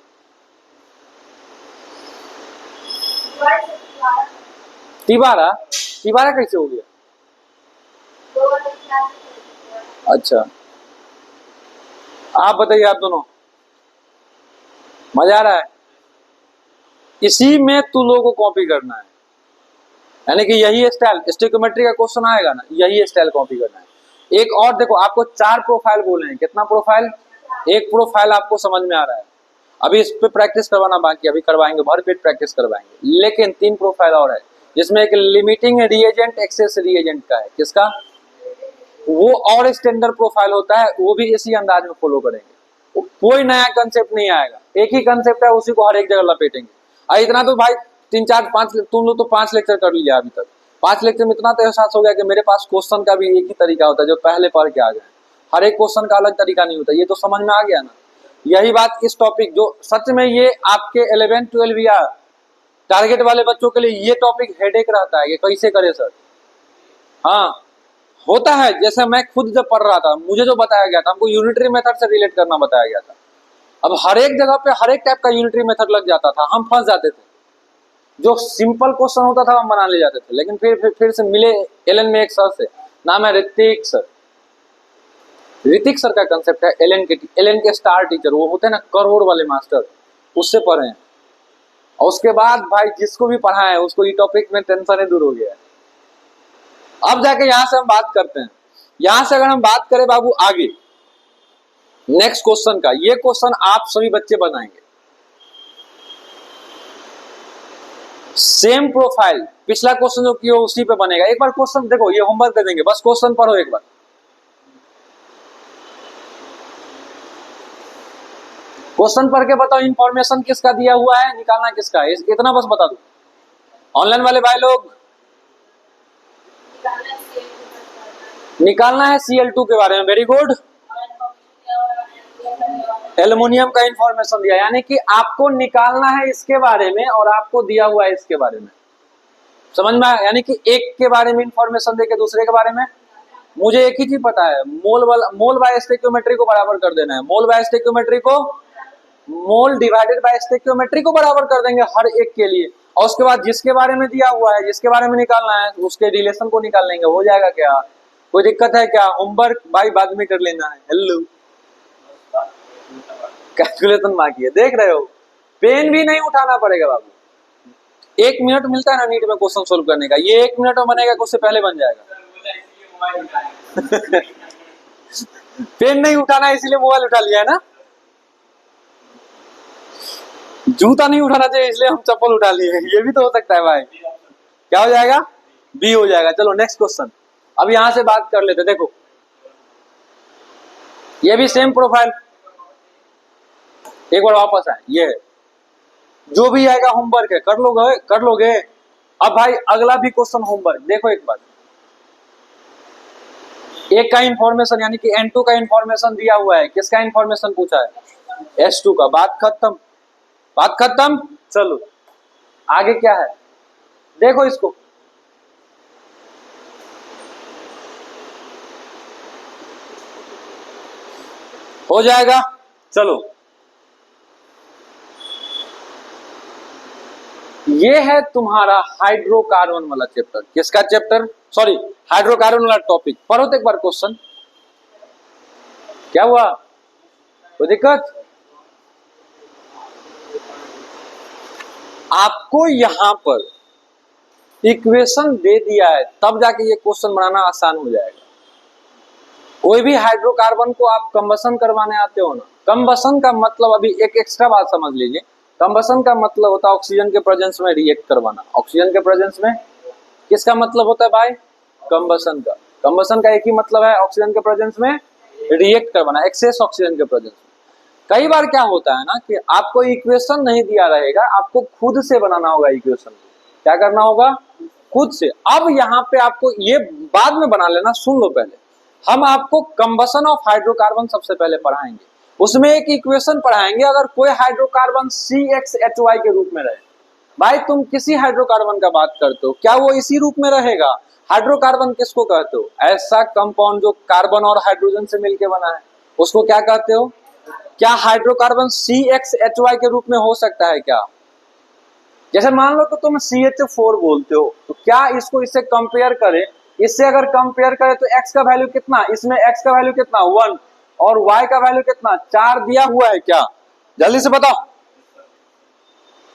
तिबारा, तिबारा कैसे हो गया? अच्छा, आप बताइए, आप दोनों मजा आ रहा है? इसी में तू लोगों को कॉपी करना है, यानी कि यही स्टाइल स्टोइकोमेट्री का क्वेश्चन आएगा ना, यही स्टाइल कॉपी करना है। एक और देखो, आपको 4 प्रोफाइल बोले हैं, कितना प्रोफाइल? एक प्रोफाइल आपको समझ में आ रहा है, अभी इस पे प्रैक्टिस करवाना बाकी, अभी करवाएंगे, भर पेट प्रैक्टिस करवाएंगे। लेकिन 3 प्रोफाइल और है, जिसमें एक लिमिटिंग रिएजेंट एक्सेस रिएजेंट का है, किसका? वो और स्टैंडर्ड प्रोफाइल होता है, वो भी इसी अंदाज में फॉलो करेंगे, कोई नया कंसेप्ट नहीं आएगा, एक ही कंसेप्ट है, उसी को हर एक जगह लपेटेंगे। और इतना तो भाई 3 4 5 तुम लोग तो 5 लेक्चर कर लिया अभी तक, 5 लेक्चर में इतना तो एहसास हो गया कि मेरे पास क्वेश्चन का भी एक ही तरीका होता है, जो पहले पढ़ के आ गए, हर एक क्वेश्चन का अलग तरीका नहीं होता, ये तो समझ में आ गया ना। यही बात इस टॉपिक, जो सच में ये आपके 11 12 या टारगेट वाले बच्चों के लिए ये टॉपिक हेडेक रहता है कि कैसे करे सर। हाँ होता है, जैसे मैं खुद जब पढ़ रहा था, मुझे जो बताया गया था, हमको यूनिटरी मेथड से रिलेट करना बताया गया था। अब हर एक जगह पे हर एक टाइप का यूनिटरी मेथड लग जाता था, हम फंस जाते थे। जो सिंपल क्वेश्चन होता था हम बना ले जाते थे। लेकिन फिर से मिले एलन में एक सर से, नाम है ऋतिक सर। ऋतिक सर का कंसेप्ट है एलन के स्टार टीचर, वो होते हैं ना करोड़ वाले मास्टर, उससे पढ़े हैं। और उसके बाद भाई जिसको भी पढ़ा है उसको ये टॉपिक में टेंशन ही दूर हो गया है। अब जाके यहां से हम बात करते हैं, यहां से अगर हम बात करें बाबू आगे नेक्स्ट क्वेश्चन का, ये क्वेश्चन आप सभी बच्चे बनाएंगे, सेम प्रोफाइल पिछला क्वेश्चन जो किया उसी पे बनेगा। एक बार क्वेश्चन देखो, ये होमवर्क दे देंगे, बस क्वेश्चन पढ़ो एक बार। क्वेश्चन पढ़ के बताओ इंफॉर्मेशन किसका दिया हुआ है, निकालना किसका है, इतना बस बता दो। ऑनलाइन वाले भाई लोग निकालना है Cl2 के बारे में, वेरी गुड। एल्युमिनियम का इंफॉर्मेशन दिया, यानी कि आपको निकालना है इसके बारे में और आपको दिया हुआ है इसके बारे में, समझ में आया? यानी कि एक के बारे में इंफॉर्मेशन देके दूसरे के बारे में, मुझे एक ही चीज पता है, मोल बाय स्टोइकियोमेट्री को बराबर कर देना है, मोल बाय स्टोइकियोमेट्री को मोल डिवाइडेड बाय स्टोइकियोमेट्री को बराबर कर देंगे हर एक के लिए। और उसके बाद जिसके बारे में दिया हुआ है, जिसके बारे में निकालना है, उसके रिलेशन को निकाल लेंगे, हो जाएगा। क्या कोई दिक्कत है क्या? होमवर्क भाई बाद में कर लेना है। हेलो, कैलकुलेशन बाकी है, देख रहे हो, पेन भी नहीं उठाना पड़ेगा बाबू। 1 मिनट मिलता है ना नीट में क्वेश्चन सोल्व करने का, ये 1 मिनट में बनेगा कि उससे पहले बन जाएगा। पेन नहीं उठाना इसलिए मोबाइल उठा लिया है ना, जूता नहीं उठाना चाहिए इसलिए हम चप्पल उठा लिए, ये भी तो हो सकता है भाई। क्या हो जाएगा? बी हो जाएगा। चलो नेक्स्ट क्वेश्चन, अब यहां से बात कर लेते। देखो ये भी सेम प्रोफाइल, एक बार वापस आए, ये है जो भी आएगा होमवर्क है, कर लोगे। अब भाई अगला भी क्वेश्चन होमवर्क, देखो एक बार, एक का इंफॉर्मेशन यानी कि N2 का इंफॉर्मेशन दिया हुआ है, किसका इंफॉर्मेशन पूछा है? S2 का। बात खत्म, बात खत्म। चलो आगे क्या है, देखो इसको, हो जाएगा। चलो ये है तुम्हारा हाइड्रोकार्बन वाला चैप्टर। किसका चैप्टर? सॉरी, हाइड्रोकार्बन वाला टॉपिक। पढ़ो तो एक बार क्वेश्चन। क्या हुआ, कोई दिक्कत? आपको यहां पर इक्वेशन दे दिया है, तब जाके ये क्वेश्चन बनाना आसान हो जाएगा। कोई भी हाइड्रोकार्बन को आप कंबसन करवाने आते हो ना, कंबसन का मतलब, अभी एक एक्स्ट्रा बात समझ लीजिए, कंबसन का मतलब होता है ऑक्सीजन के प्रेजेंस में रिएक्ट करवाना। ऑक्सीजन के प्रेजेंस में किसका मतलब होता है भाई? कंबसन का। कंबसन का एक ही मतलब है, ऑक्सीजन के प्रेजेंस में रिएक्ट करवाना, एक्सेस ऑक्सीजन के प्रेजेंस में। कई बार क्या होता है ना कि आपको इक्वेशन नहीं दिया रहेगा, आपको खुद से बनाना होगा इक्वेशन। क्या करना होगा? खुद से। अब यहाँ पे आपको ये बाद में बना लेना, सुन लो पहले। हम आपको कंबसन ऑफ हाइड्रोकार्बन सबसे पहले पढ़ाएंगे, उसमें एक इक्वेशन पढ़ाएंगे। अगर कोई हाइड्रोकार्बन CXHY के रूप में रहे, भाई तुम किसी हाइड्रोकार्बन का बात करते हो, क्या वो इसी रूप में रहेगा? हाइड्रोकार्बन किसको कहते हो? ऐसा कंपाउंड जो कार्बन और हाइड्रोजन से मिलकर बना है, उसको क्या कहते हो? क्या हाइड्रोकार्बन CXHY के रूप में हो सकता है क्या? जैसे मान लो कि तुम CH4 बोलते हो, तो क्या इसको इससे कंपेयर करें? इससे अगर कंपेयर करें तो x का वैल्यू कितना, इसमें x का वैल्यू कितना 1 और y का वैल्यू कितना 4 दिया हुआ है क्या? जल्दी से बताओ।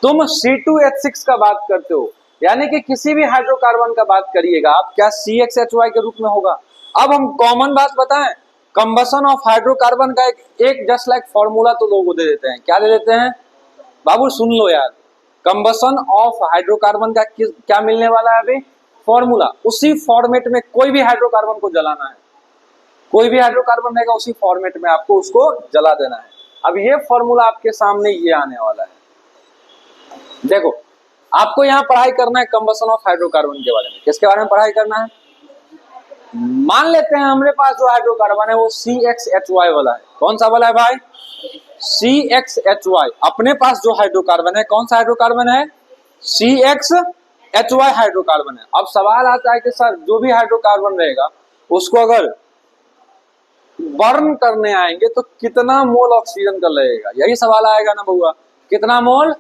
तुम C2H6 का बात करते हो, यानी कि किसी भी हाइड्रोकार्बन का बात करिएगा आप, क्या CXHY के रूप में होगा? अब हम कॉमन बात बताएं, कंबसन ऑफ हाइड्रोकार्बन का एक जस्ट लाइक फॉर्मूला तो लोगों को दे देते हैं। क्या दे देते हैं बाबू? सुन लो यार, कंबसन ऑफ हाइड्रोकार्बन का क्या मिलने वाला है अभी? फॉर्मूला। उसी फॉर्मेट में कोई भी हाइड्रोकार्बन को जलाना है, कोई भी हाइड्रोकार्बन रहेगा उसी फॉर्मेट में आपको उसको जला देना है। अब ये फॉर्मूला आपके सामने ये आने वाला है, देखो। आपको यहाँ पढ़ाई करना है कंबसन ऑफ हाइड्रोकार्बन के बारे में। किसके बारे में पढ़ाई करना है? मान लेते हैं हमारे पास जो हाइड्रोकार्बन है वो CXHY वाला है। कौन सा वाला है भाई? CXHY। अपने पास जो हाइड्रोकार्बन है, कौन सा हाइड्रोकार्बन है? CXHY हाइड्रोकार्बन है। अब सवाल आता है कि सर जो भी हाइड्रोकार्बन रहेगा उसको अगर बर्न करने आएंगे तो कितना मोल ऑक्सीजन का लगेगा? यही सवाल आएगा ना बउआ, कितना मोल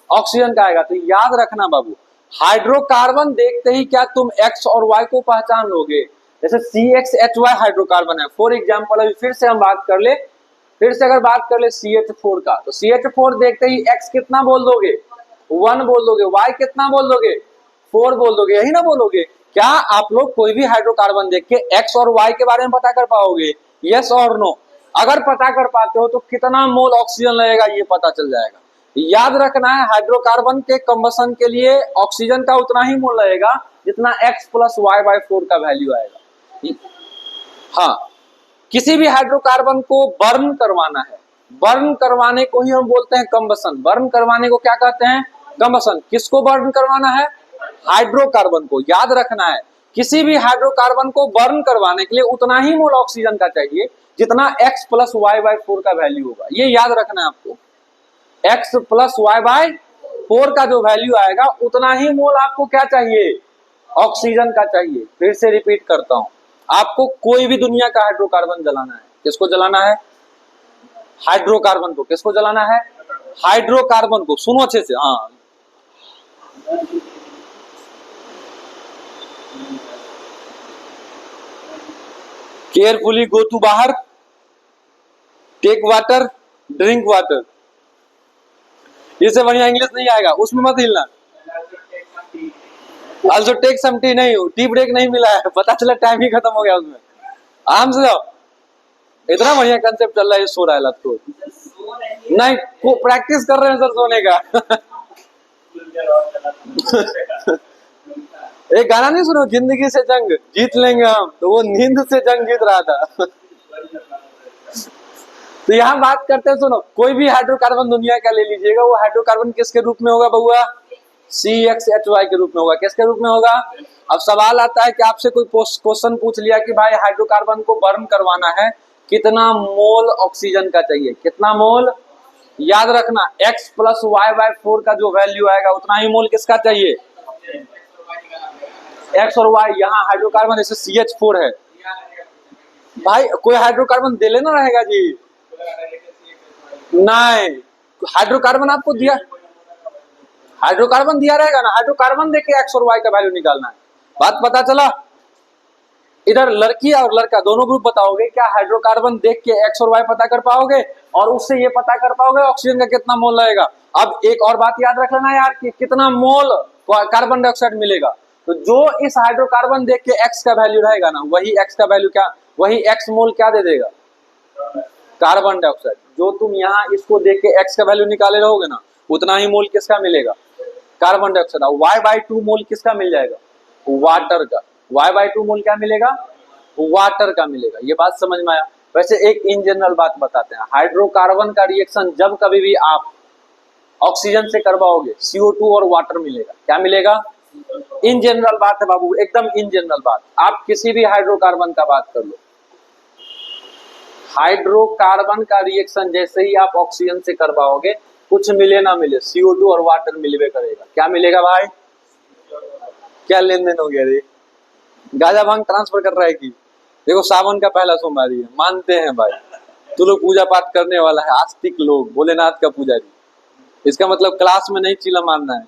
ऑक्सीजन का आएगा? तो याद रखना बाबू, हाइड्रोकार्बन देखते ही क्या तुम x और y को पहचान लोगे? जैसे CXHY हाइड्रोकार्बन है, फॉर एग्जाम्पल। अभी फिर से हम बात कर ले, फिर से अगर बात कर ले CH4 का, तो CH4 देखते ही x कितना बोल दोगे? 1 बोल दोगे। y कितना बोल दोगे? 4 बोल दोगे, यही ना बोलोगे? क्या आप लोग कोई भी हाइड्रोकार्बन देख के x और y के बारे में पता कर पाओगे? यस और नो? अगर पता कर पाते हो तो कितना मोल ऑक्सीजन लगेगा ये पता चल जाएगा। याद रखना है, हाइड्रोकार्बन के कंबसन के लिए ऑक्सीजन का उतना ही मोल लगेगा जितना x + y/4 का वैल्यू आएगा। हाँ, किसी भी हाइड्रोकार्बन को बर्न करवाना है, बर्न करवाने को ही हम बोलते हैं कंबसन। बर्न करवाने को क्या कहते हैं? कंबसन। किसको बर्न करवाना है? हाइड्रोकार्बन को। याद रखना है, किसी भी हाइड्रोकार्बन को बर्न करवाने के लिए उतना ही मोल ऑक्सीजन का चाहिए जितना x + y/4 का वैल्यू होगा। ये याद रखना है आपको, x + y/4 का जो वैल्यू आएगा उतना ही मोल आपको क्या चाहिए? ऑक्सीजन का चाहिए। फिर से रिपीट करता हूं, आपको कोई भी दुनिया का हाइड्रोकार्बन जलाना है। किसको जलाना है? हाइड्रोकार्बन को। किसको जलाना है? हाइड्रोकार्बन को। सुनो अच्छे से, हाँ। केयरफुली गो टू बाहर, टेक वाटर, ड्रिंक वाटर। इससे बढ़िया इंग्लिश नहीं आएगा, उसमें मत हिलना। Also take some tea, नहीं टी ब्रेक नहीं मिला है, पता चला टाइम ही खत्म हो गया उसमें। आराम से जाओ। इतना बढ़िया कंसेप्ट चल रहा है, सो रहा है लत को नहीं को प्रैक्टिस कर रहे हैं सर सोने का। एक गाना नहीं सुनो, जिंदगी से जंग जीत लेंगे हम, तो वो नींद से जंग जीत रहा था। तो यहाँ बात करते हैं, सुनो, कोई भी हाइड्रोकार्बन दुनिया का ले लीजिएगा, वो हाइड्रोकार्बन किसके रूप में होगा बउआ? CXHY के रूप में होगा। किसके रूप में होगा? अब सवाल आता है कि आपसे कोई क्वेश्चन पूछ लिया कि भाई हाइड्रोकार्बन को बर्न करवाना है, कितना मोल ऑक्सीजन का चाहिए? कितना मोल? याद रखना, x + y/4 का जो वैल्यू आएगा उतना ही मोल किसका चाहिए? x और y। यहाँ हाइड्रोकार्बन जैसे CH4 है, भाई कोई हाइड्रोकार्बन दे लेना रहेगा जी? नहीं, हाइड्रोकार्बन आपको दिया, हाइड्रोकार्बन दिया रहेगा ना, हाइड्रोकार्बन देख के x और y का वैल्यू निकालना है। बात पता चला? इधर लड़की और लड़का दोनों ग्रुप बताओगे, क्या हाइड्रोकार्बन देख के x और y पता कर पाओगे? और उससे ये पता कर पाओगे ऑक्सीजन का कितना मोल लगेगा? अब एक और बात याद रख लेना यार, कि कितना मोल कार्बन डाइऑक्साइड मिलेगा। तो जो इस हाइड्रोकार्बन देख के x का वैल्यू रहेगा ना, वही x का वैल्यू क्या, वही x मोल क्या दे देगा? Carbon dioxide. जो तुम यहाँ इसको देख के x का वैल्यू निकाले रहोगे ना, उतना ही मोल किसका मिलेगा? Carbon dioxide. y/2 मोल किसका मिल जाएगा? वाटर का। y/2 मोल क्या मिलेगा? वाटर का मिलेगा। ये बात समझ में आया? वैसे एक इन जनरल बात बताते हैं, हाइड्रोकार्बन का रिएक्शन जब कभी भी आप ऑक्सीजन से करवाओगे CO2 और वाटर मिलेगा। क्या मिलेगा? इन जनरल बात है बाबू, एकदम इन जनरल बात। आप किसी भी हाइड्रोकार्बन का बात कर लो, हाइड्रोकार्बन का रिएक्शन जैसे ही आप ऑक्सीजन से करवाओगे, कुछ मिले ना मिले, CO2 और वाटर मिलवे करेगा। क्या मिलेगा भाई? क्या लेन देन हो गया रे? गाजा भांग ट्रांसफर कर रहा है कि? देखो सावन का पहला सोमवारी है, मानते हैं भाई, तू लोग पूजा पाठ करने वाला है, आस्तिक लोग, भोलेनाथ का पुजारी। इसका मतलब क्लास में नहीं चिल्ला मारना है।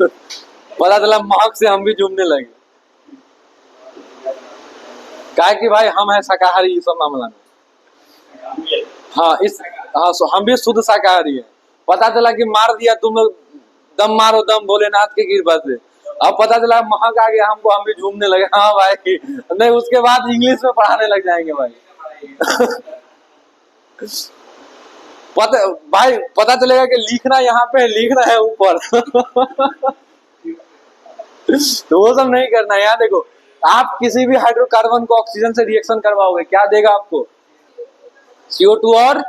पता चला महक से हम भी झूमने लगे। क्या कि भाई हम है शाकाहारी इस सब मामला में। हाँ हम भी शुद्ध शाकाहारी है। पता चला कि मार दिया तुम लोग, दम मारो दम भोलेनाथ की कृपा से। अब पता चला महक आ गया हमको, हम भी झूमने लगे। हाँ भाई, नहीं उसके बाद इंग्लिश में पढ़ाने लग जाएंगे भाई। पता चलेगा कि लिखना यहाँ पे लिखना है ऊपर। तो वो सब नहीं करना है। यहाँ देखो, आप किसी भी हाइड्रोकार्बन को ऑक्सीजन से रिएक्शन करवाओगे, क्या देगा आपको? CO2 और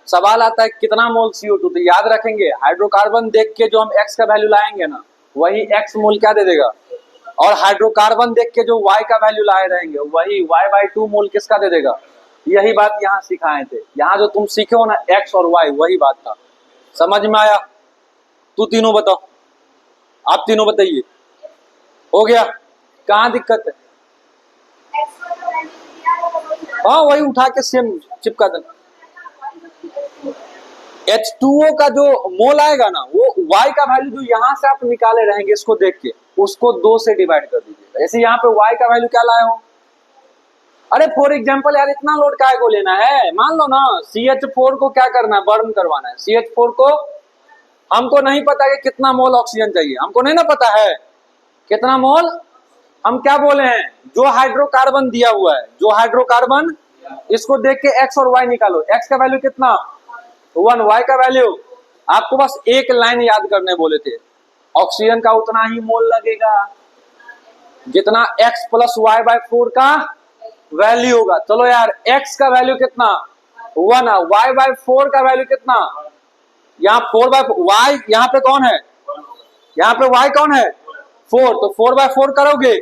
सवाल आता है कितना मोल CO2। तो याद रखेंगे, हाइड्रोकार्बन देख के जो हम X का वैल्यू लाएंगे ना, वही X मोल क्या दे देगा, और हाइड्रोकार्बन देख के जो Y का वैल्यू लाए रहेंगे, वही Y/2 मोल किसका दे देगा। यही बात यहाँ सिखाए थे। यहाँ जो तुम सीखे हो ना X और Y, वही बात था। समझ में आया? तू तीनों बताओ, आप तीनों बताइए। हो गया? कहाँ दिक्कत है? हाँ वही उठा के सेम चिपका देना। H2O का जो मोल आएगा ना, वो Y का वैल्यू जो यहाँ से आप निकाले रहेंगे इसको देख के, उसको 2 से डिवाइड कर दीजिएगा। जैसे यहाँ पे Y का वैल्यू क्या लाए हो? अरे फॉर एग्जाम्पल यार, इतना लोड काय को लेना है? मान लो ना CH4 को क्या करना है, बर्न करवाना है। CH4 को हमको नहीं पता कि कितना मोल ऑक्सीजन चाहिए, हमको नहीं ना पता है कितना मोल। हम क्या बोले हैं, जो हाइड्रोकार्बन दिया हुआ है, जो हाइड्रोकार्बन, इसको देख के X और Y निकालो। X का वैल्यू कितना? 1, Y का वैल्यू, आपको बस एक लाइन याद करने बोले थे, ऑक्सीजन का उतना ही मोल लगेगा जितना X + Y/4 का वैल्यू होगा। चलो यार, X का वैल्यू कितना? 1 है। Y/4 का वैल्यू कितना? यहाँ 4/Y, यहाँ पे कौन है? यहाँ पे Y कौन है? 4। तो 4/4 करोगे,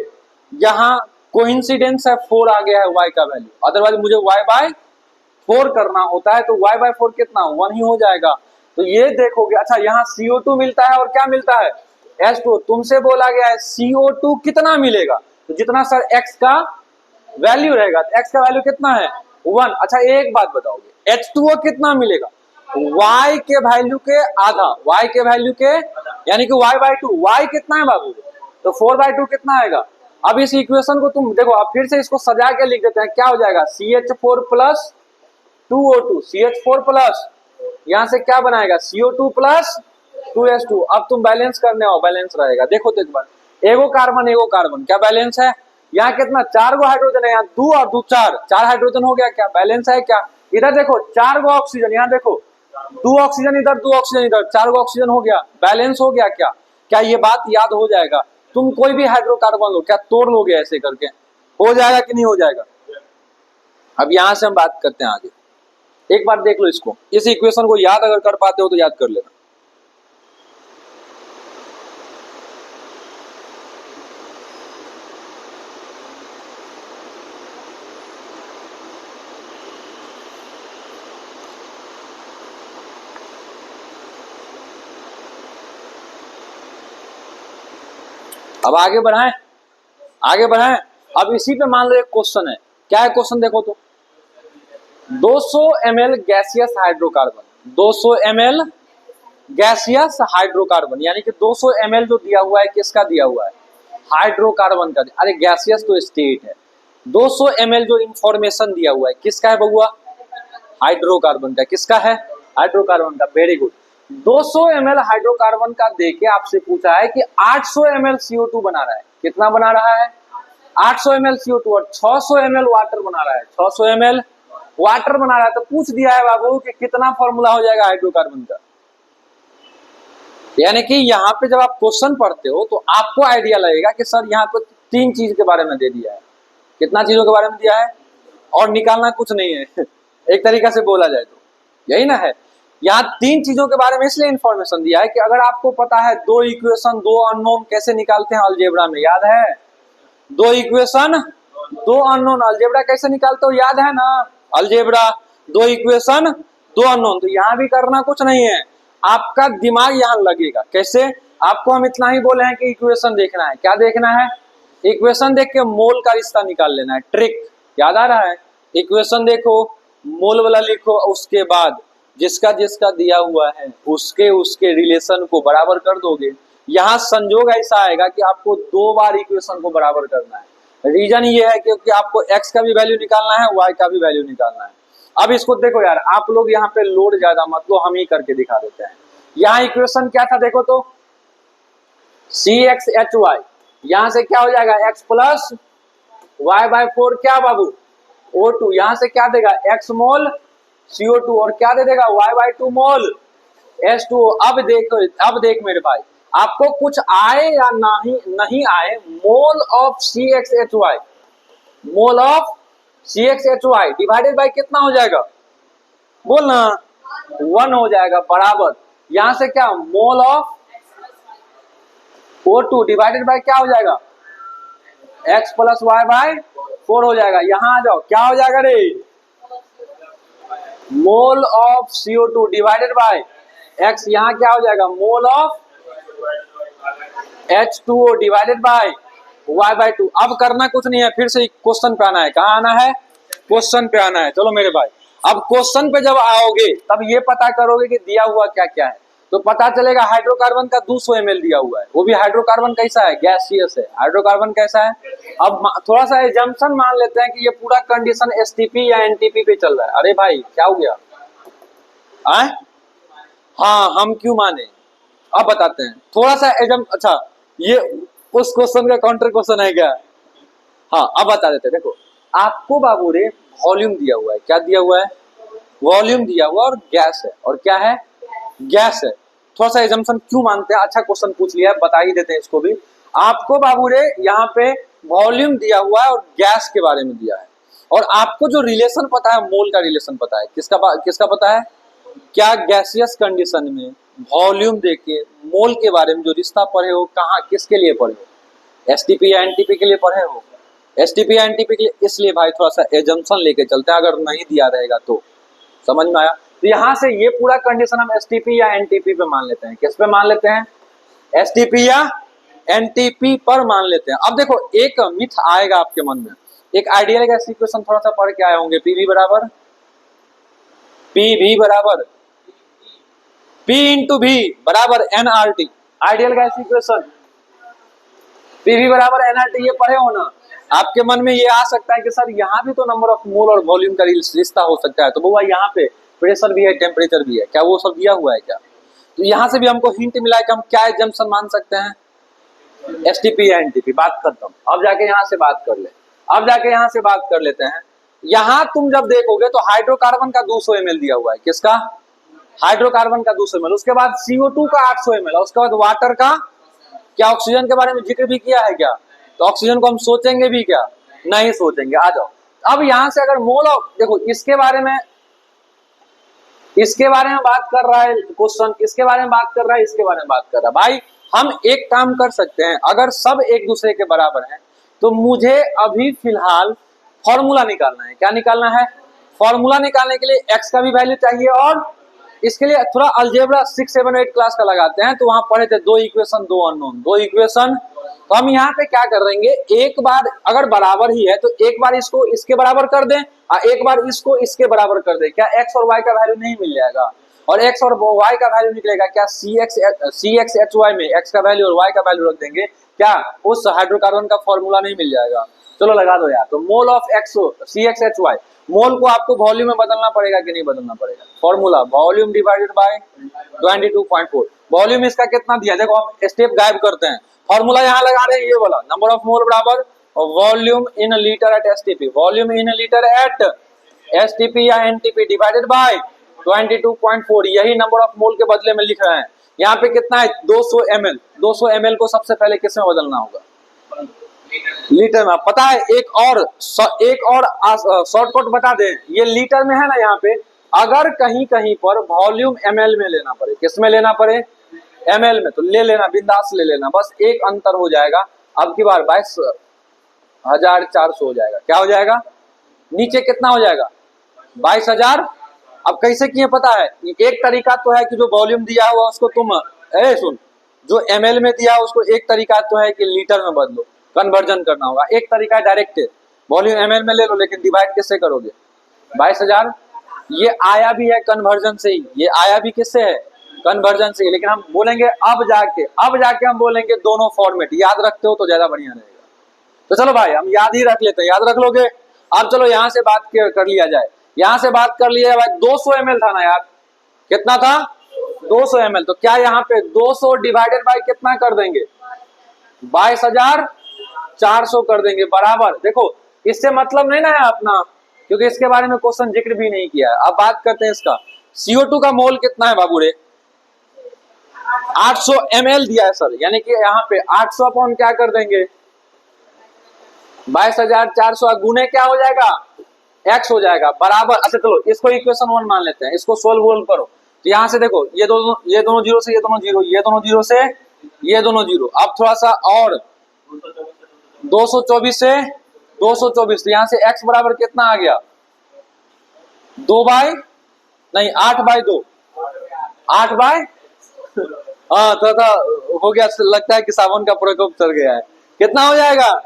यहाँ कोइंसिडेंस है, 4 आ गया है Y का वैल्यू। अदरवाइज मुझे Y/4 करना होता है, तो Y/4 कितना? 1 ही हो जाएगा। तो ये देखोगे। अच्छा, यहाँ CO2 मिलता है और क्या मिलता है? H2O। तुमसे बोला गया है CO2 कितना मिलेगा, तो जितना सर X का वैल्यू रहेगा, तो X का वैल्यू कितना है? 1। अच्छा एक बात बताओगे, H2O कितना मिलेगा? Y के वैल्यू के आधा, Y के वैल्यू के, यानी कि Y/2। Y कितना है बाबू? तो 4/2 कितना आएगा? अब इस इक्वेशन को तुम देखो, अब फिर से इसको सजा के लिख देते हैं। क्या हो जाएगा? CH4 + 2O2, CH4 प्लस, यहाँ से क्या बनाएगा? CO2 + 2H2। अब तुम बैलेंस करने हो, बैलेंस रहेगा। देखो तो एक बार, एगो कार्बन क्या बैलेंस है? यहाँ कितना? 4 गो हाइड्रोजन है, यहाँ 2 और 2 4, 4 हाइड्रोजन हो गया। क्या बैलेंस है? क्या इधर देखो 4 गो ऑक्सीजन, यहाँ देखो 2 ऑक्सीजन इधर, 2 ऑक्सीजन इधर, 4 गो ऑक्सीजन हो गया, बैलेंस हो गया। क्या क्या ये बात याद हो जाएगा? तुम कोई भी हाइड्रोकार्बन लो, क्या तोड़ लोगे ऐसे करके? हो जाएगा कि नहीं हो जाएगा? अब यहां से हम बात करते हैं आगे। एक बार देख लो इसको, इस इक्वेशन को याद अगर कर पाते हो तो याद कर लेना। अब आगे बढ़ाएं, आगे बढ़ाएं। अब इसी पे मान लो एक क्वेश्चन है। क्या है क्वेश्चन? देखो तो, 200 ml gaseous hydrocarbon, 200 ml gaseous hydrocarbon, यानी कि 200 ml जो दिया हुआ है, किसका दिया हुआ है? हाइड्रोकार्बन का। अरे गैसियस तो स्टेट है। 200 ml जो इंफॉर्मेशन दिया हुआ है, किसका है बउआ? हाइड्रोकार्बन का। किसका है? हाइड्रोकार्बन का। Very good. 200 ml हाइड्रोकार्बन का देके आपसे पूछा है कि 800 ml CO2 बना रहा है। कितना बना रहा है? 800 ml CO2 और 600 ml वाटर बना रहा है। 600 ml वाटर बना रहा है। तो पूछ दिया है बाबू कि कितना फॉर्मूला हो जाएगा हाइड्रोकार्बन का। यानी कि यहाँ पे जब आप क्वेश्चन पढ़ते हो तो आपको आइडिया लगेगा कि सर यहाँ पे 3 चीज के बारे में दे दिया है। कितना चीजों के बारे में दिया है? और निकालना कुछ नहीं है एक तरीका से बोला जाए तो यही ना है। यहाँ 3 चीजों के बारे में इसलिए इंफॉर्मेशन दिया है कि अगर आपको पता है 2 इक्वेशन 2 अननोन कैसे निकालते हैं अलजेब्रा में, याद है? 2 इक्वेशन 2 अननोन अलजेब्रा कैसे निकालते हो, याद है ना? Algebra 2 equation 2 unknown. तो यहाँ भी करना कुछ नहीं है, आपका दिमाग यहाँ लगेगा। कैसे? आपको हम इतना ही बोले हैं कि इक्वेशन देखना है। क्या देखना है? इक्वेशन देख के मोल का रिश्ता निकाल लेना है। ट्रिक याद आ रहा है? इक्वेशन देखो, मोल वाला लिखो, उसके बाद जिसका जिसका दिया हुआ है उसके उसके रिलेशन को बराबर कर दोगे। यहाँ संजोग ऐसा आएगा कि आपको 2 बार इक्वेशन को बराबर करना है। रीजन ये है क्योंकि आपको x का भी वैल्यू निकालना है, y का भी वैल्यू निकालना है। अब इसको देखो यार, आप लोग यहाँ पे लोड ज्यादा मत लो, हम ही करके दिखा देते हैं। यहाँ इक्वेशन क्या था देखो तो, CXHY, यहाँ से क्या हो जाएगा x प्लस y/4 क्या बाबू O2, यहाँ से क्या देगा x मोल CO2 और क्या दे देगा y/2 मोल H2O। अब देख मेरे भाई, आपको कुछ आए या नहीं आए, mole of CXHY, mole of CXHY divided by कितना हो जाएगा, बोल ना, 1 हो जाएगा बराबर। यहां से क्या, mole of O2 divided by क्या हो जाएगा, x प्लस y/4 हो जाएगा। यहां आ जाओ, क्या हो जाएगा रे, mole of CO2 divided bye x, यहां क्या हो जाएगा, mole of H2O divided by y/2। अब करना कुछ नहीं है, फिर से क्वेश्चन पे आना है। कहाँ आना है, क्वेश्चन पे आना है। चलो मेरे भाई, अब क्वेश्चन पे जब आओगे तब ये पता करोगे कि दिया हुआ क्या क्या है। तो पता चलेगा हाइड्रोकार्बन का 200 ml दिया हुआ है, वो भी हाइड्रोकार्बन कैसा है, गैसियस है। हाइड्रोकार्बन कैसा है, अब थोड़ा सा एजम्पशन मान लेते हैं कि ये पूरा कंडीशन एसटीपी या एनटीपी पे चल रहा है। अरे भाई क्या हो गया आए? हाँ, हम क्यों माने, अब बताते हैं। थोड़ा सा अच्छा, ये उस क्वेश्चन का काउंटर क्वेश्चन है क्या? हाँ, अब बता देते हैं। देखो, आपको बाबू रे वॉल्यूम दिया हुआ है, क्या दिया हुआ है, वॉल्यूम दिया हुआ और गैस है, और क्या है, गैस है। थोड़ा सा एजम्पशन क्यों मानते हैं, अच्छा क्वेश्चन पूछ लिया है, बता ही देते हैं इसको भी। आपको बाबू रे यहाँ पे वॉल्यूम दिया हुआ है और गैस के बारे में दिया है, और आपको जो रिलेशन पता है, मोल का रिलेशन पता है, किसका पता है, क्या गैसियस कंडीशन में वॉल्यूम देके मोल के बारे में जो रिश्ता पढ़े हो, कहाँ किसके लिए पढ़े हो, एसटीपी या एनटीपी के लिए पढ़े हो, एसटीपी या एनटीपी के लिए। इसलिए भाई थोड़ा सा एजम्पशन लेके चलते हैं, अगर नहीं दिया रहेगा तो। समझ में आया? तो यहाँ से ये पूरा कंडीशन हम एसटीपी या एनटीपी पे मान लेते हैं। किस पे मान लेते हैं, एसटीपी या एनटीपी पर मान लेते हैं। अब देखो, एक मिथ आएगा आपके मन में, एक आइडियल गैस इक्वेशन थोड़ा सा पढ़ के आए होंगे, पीवी बराबर P इंटू V बराबर nRT, ideal gas equation PV बराबर nRT, ये पढ़े हो ना। आपके मन में ये आ सकता है कि सर यहाँ भी तो नंबर ऑफ मोल और वॉल्यूम का रिश्ता हो सकता है, तो बुआ यहाँ पे प्रेशर भी है, टेम्परेचर भी है, क्या वो सब दिया हुआ है क्या? तो यहाँ से भी हमको हिंट मिला है कि हम क्या एजम्पशन मान सकते हैं, एसटीपी या एनटीपी। बात करता हूँ, अब जाके यहाँ से बात कर ले, अब जाके यहाँ से बात कर लेते हैं। यहाँ तुम जब देखोगे तो हाइड्रोकार्बन का 200 ml दिया हुआ है, किसका, हाइड्रोकार्बन का 200 ml, उसके बाद CO2 का 800 ml, उसके बाद वाटर का, क्या ऑक्सीजन के बारे में जिक्र भी किया है क्या? तो ऑक्सीजन को हम सोचेंगे भी क्या, नहीं सोचेंगे। आ जाओ, अब यहां से अगर मोल ऑफ, देखो इसके बारे में बात कर रहा है क्वेश्चन, इसके बारे में बात कर रहा है, इसके बारे में बात कर रहा है। भाई हम एक काम कर सकते हैं, अगर सब एक दूसरे के बराबर हैं तो मुझे अभी फिलहाल फॉर्मूला निकालना है। क्या निकालना है, फॉर्मूला निकालने के लिए एक्स का भी वैल्यू चाहिए, और इसके लिए थोड़ा अलजेब्रा 6, 7, 8 क्लास का लगाते हैं। तो वहां पढ़े थे 2 इक्वेशन 2 अननोन, 2 इक्वेशन। तो हम यहाँ पे क्या कर देंगे, एक बार अगर बराबर ही है तो एक बार इसको इसके बराबर कर दें और एक बार इसको इसके बराबर कर दें। क्या एक्स और वाई का वैल्यू नहीं मिल जाएगा, और एक्स और वाई का वैल्यू निकलेगा क्या, CXHY में एक्स का वैल्यू और वाई का वैल्यू रख देंगे, क्या उस हाइड्रोकार्बन का फॉर्मूला नहीं मिल जाएगा? चलो लगा दो यार। तो मोल ऑफ CXHY, मोल को आपको वॉल्यूम में बदलना पड़ेगा कि नहीं बदलना पड़ेगा, formula volume divided by 22.4। Volume इसका कितना दिया, देखो हम स्टेप गायब करते हैं, फॉर्मूला यहाँ लगा रहे हैं, ये वाला नंबर ऑफ मोल बराबर volume in litre at STP, volume in litre at STP या एनटीपी डिवाइडेड बाय 22.4। यही नंबर ऑफ मोल के बदले में लिख रहे हैं। यहाँ पे कितना है, 200 ml। 200 ml को सबसे पहले किस में बदलना होगा, लीटर में। पता है एक और शॉर्टकट बता दें, ये लीटर में है ना यहाँ पे, अगर कहीं कहीं पर वॉल्यूम ml में लेना पड़े, किस में लेना पड़े, ml में, तो ले लेना, बिंदास ले लेना, बस एक अंतर हो जाएगा, अब की बार 22,400 हो जाएगा। क्या हो जाएगा, नीचे कितना हो जाएगा, 22,000। अब कैसे किए पता है, एक तरीका तो है कि जो वॉल्यूम दिया हुआ उसको तुम सुन, जो ml में दिया उसको, एक तरीका तो है कि लीटर में बदलो, कन्वर्जन करना होगा। एक तरीका डायरेक्ट वॉल्यूम ml में ले लो, लेकिन डिवाइड किससे करोगे, 22,000। ये आया भी है कन्वर्जन से ही, ये आया भी किससे है, कन्वर्जन से ही, लेकिन हम बोलेंगे अब जाके हम बोलेंगे दोनों फॉर्मेट। याद रखते हो तो ज्यादा बढ़िया रहेगा। तो चलो भाई हम याद ही रख लेते हैं, याद रख लोगे। अब चलो यहाँ से बात कर लिया जाए, यहाँ से बात कर लिया भाई, 200 ml था ना यार, कितना था, 200 ml। तो क्या यहाँ पे 200 डिवाइडेड बाय कितना कर देंगे, 22,400 कर देंगे, बराबर। देखो इससे मतलब नहीं ना है अपना, क्योंकि इसके बारे में क्वेश्चन जिक्र भी नहीं किया है। अब बात करते हैं इसका, CO2 का मोल कितना है बाबू रे, 800 ml दिया है सर, यानी कि यहाँ पे 800 अपॉन क्या कर देंगे, 22,400 गुने क्या हो जाएगा, x हो जाएगा, बराबर। अच्छा चलो इसको इक्वेशन 1 मान लेते हैं, इसको सोल्व करो। तो यहाँ से देखो ये दोनों जीरो से ये दोनों जीरो, ये दोनों जीरो से ये दोनों जीरो, अब थोड़ा सा और 224 से 224, तो यहाँ से x बराबर कितना आ गया, 8/2, 8/, हाँ थोड़ा हो गया, लगता है कि सावन का प्रकोप चढ़ गया है। कितना हो जाएगा,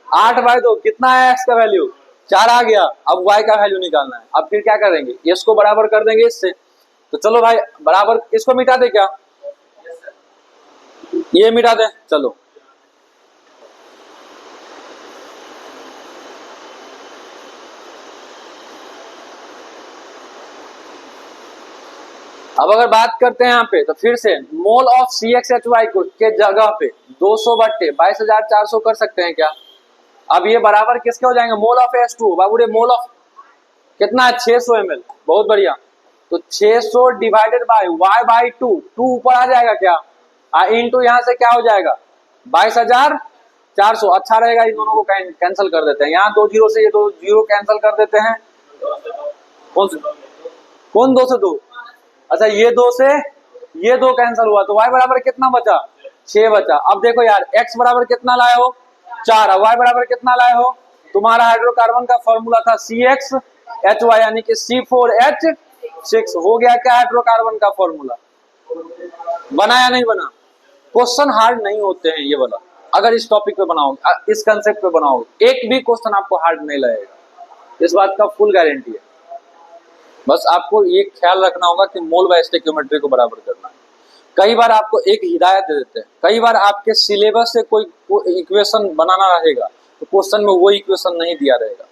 8/2, कितना है x का वैल्यू, 4 आ गया। अब y का वैल्यू निकालना है, अब फिर क्या करेंगे, इसको बराबर कर देंगे इससे। तो चलो भाई बराबर, इसको मिटा दे क्या, ये मिटा दे, चलो अब अगर बात करते हैं यहाँ पे, तो फिर से मोल ऑफ CxHy को के जगह पे 200 बट्टे 22,400 कर सकते हैं क्या। अब ये बराबर किसके हो जाएंगे, मोल ऑफ H2 बाबू रे, मोल ऑफ कितना है, 600 ml, बहुत बढ़िया। तो 600 डिवाइडेड बाय y/2, 2 ऊपर आ जाएगा क्या, इंटू यहाँ से क्या हो जाएगा, 22,400। अच्छा रहेगा इन दोनों को कैंसिल कर देते हैं, यहाँ 2 जीरो से ये 2 जीरो कैंसिल कर देते हैं, कौन 2 से 2, अच्छा ये 2 से ये 2 कैंसिल हुआ, तो y बराबर कितना बचा, 6 बचा। अब देखो यार x बराबर कितना लाए हो, 4, y बराबर कितना लाए हो, तुम्हारा हाइड्रोकार्बन का फॉर्मूला था CxHy, यानी कि C4H6 हो गया क्या हाइड्रोकार्बन का फॉर्मूला, बना या नहीं बना। क्वेश्चन हार्ड नहीं होते हैं ये वाला, अगर इस टॉपिक पे बनाओगे, इस कंसेप्ट पे बनाओगे, एक भी क्वेश्चन आपको हार्ड नहीं लगेगा, इस बात का फुल गारंटी है। बस आपको ये ख्याल रखना होगा कि मोल बाय स्टोइकियोमेट्री को बराबर करना है। कई बार आपको एक हिदायत दे देते हैं, कई बार आपके सिलेबस से कोई इक्वेशन बनाना रहेगा, तो क्वेश्चन में वो इक्वेशन नहीं दिया रहेगा।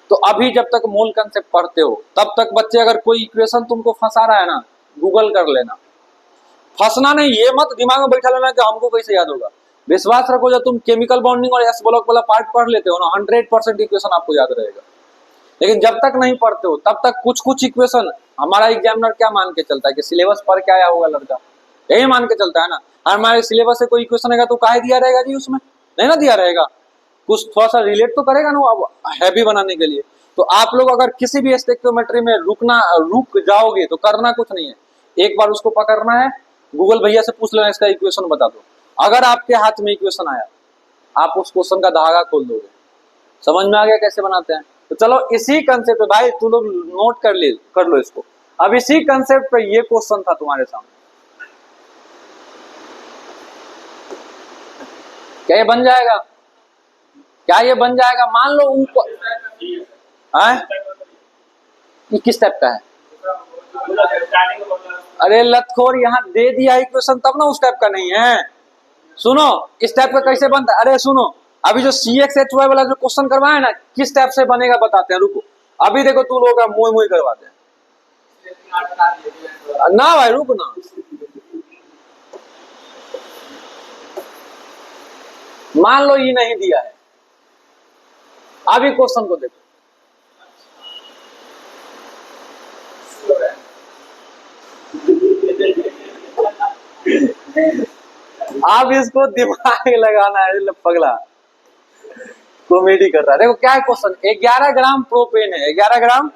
तो अभी जब तक मोल कंसेप्ट पढ़ते हो तब तक बच्चे, अगर कोई इक्वेशन तुमको फंसा रहा है ना, गूगल कर लेना, फंसना नहीं, ये मत दिमाग में बैठा लेना कि हमको कैसे याद होगा। विश्वास रखो, जब तुम केमिकल बॉन्डिंग और एस ब्लॉक वाला पार्ट पढ़ लेते हो ना, 100% इक्वेशन आपको याद रहेगा। लेकिन जब तक नहीं पढ़ते हो तब तक कुछ इक्वेशन, हमारा एग्जामिनर क्या मान के चलता है कि सिलेबस पढ़ के आया होगा लड़का, यही मान के चलता है ना, हमारे सिलेबस से कोई इक्वेशन आएगा तो काहे दिया रहेगा जी, उसमें नहीं ना दिया रहेगा, कुछ थोड़ा सा रिलेट तो करेगा ना अब हैवी बनाने के लिए। तो आप लोग अगर किसी भी स्टोइकियोमेट्री में रुक जाओगे तो करना कुछ नहीं है, एक बार उसको पकड़ना है, गूगल भैया से पूछ लेना इसका इक्वेशन बता दो, अगर आपके हाथ में इक्वेशन आया आप उस क्वेश्चन का धागा खोल दोगे। समझ में आ गया कैसे बनाते हैं। तो चलो इसी कंसेप्ट पे भाई तुम लोग नोट कर लो इसको। अब इसी कंसेप्ट पे ये क्वेश्चन था तुम्हारे सामने, क्या ये बन जाएगा, क्या ये बन जाएगा, मान लो ऊपर ये किस टाइप का है, अरे लतखोर यहाँ दे दिया इक्वेशन तब ना, उस टाइप का नहीं है। सुनो इस टाइप का कैसे बनता है, अरे सुनो अभी जो CxHy वाला जो क्वेश्चन करवाए ना, किस टाइप से बनेगा बताते हैं, रुको अभी देखो तू लोग मोई करवाते हैं ना भाई, रुको ना, मान लो ये नहीं दिया है, अभी क्वेश्चन को देखो, आप इसको दिमाग लगाना है पगला, कॉमेडी कर रहा है। देखो क्या है क्वेश्चन, 11 ग्राम प्रोपेन है, 11 ग्राम।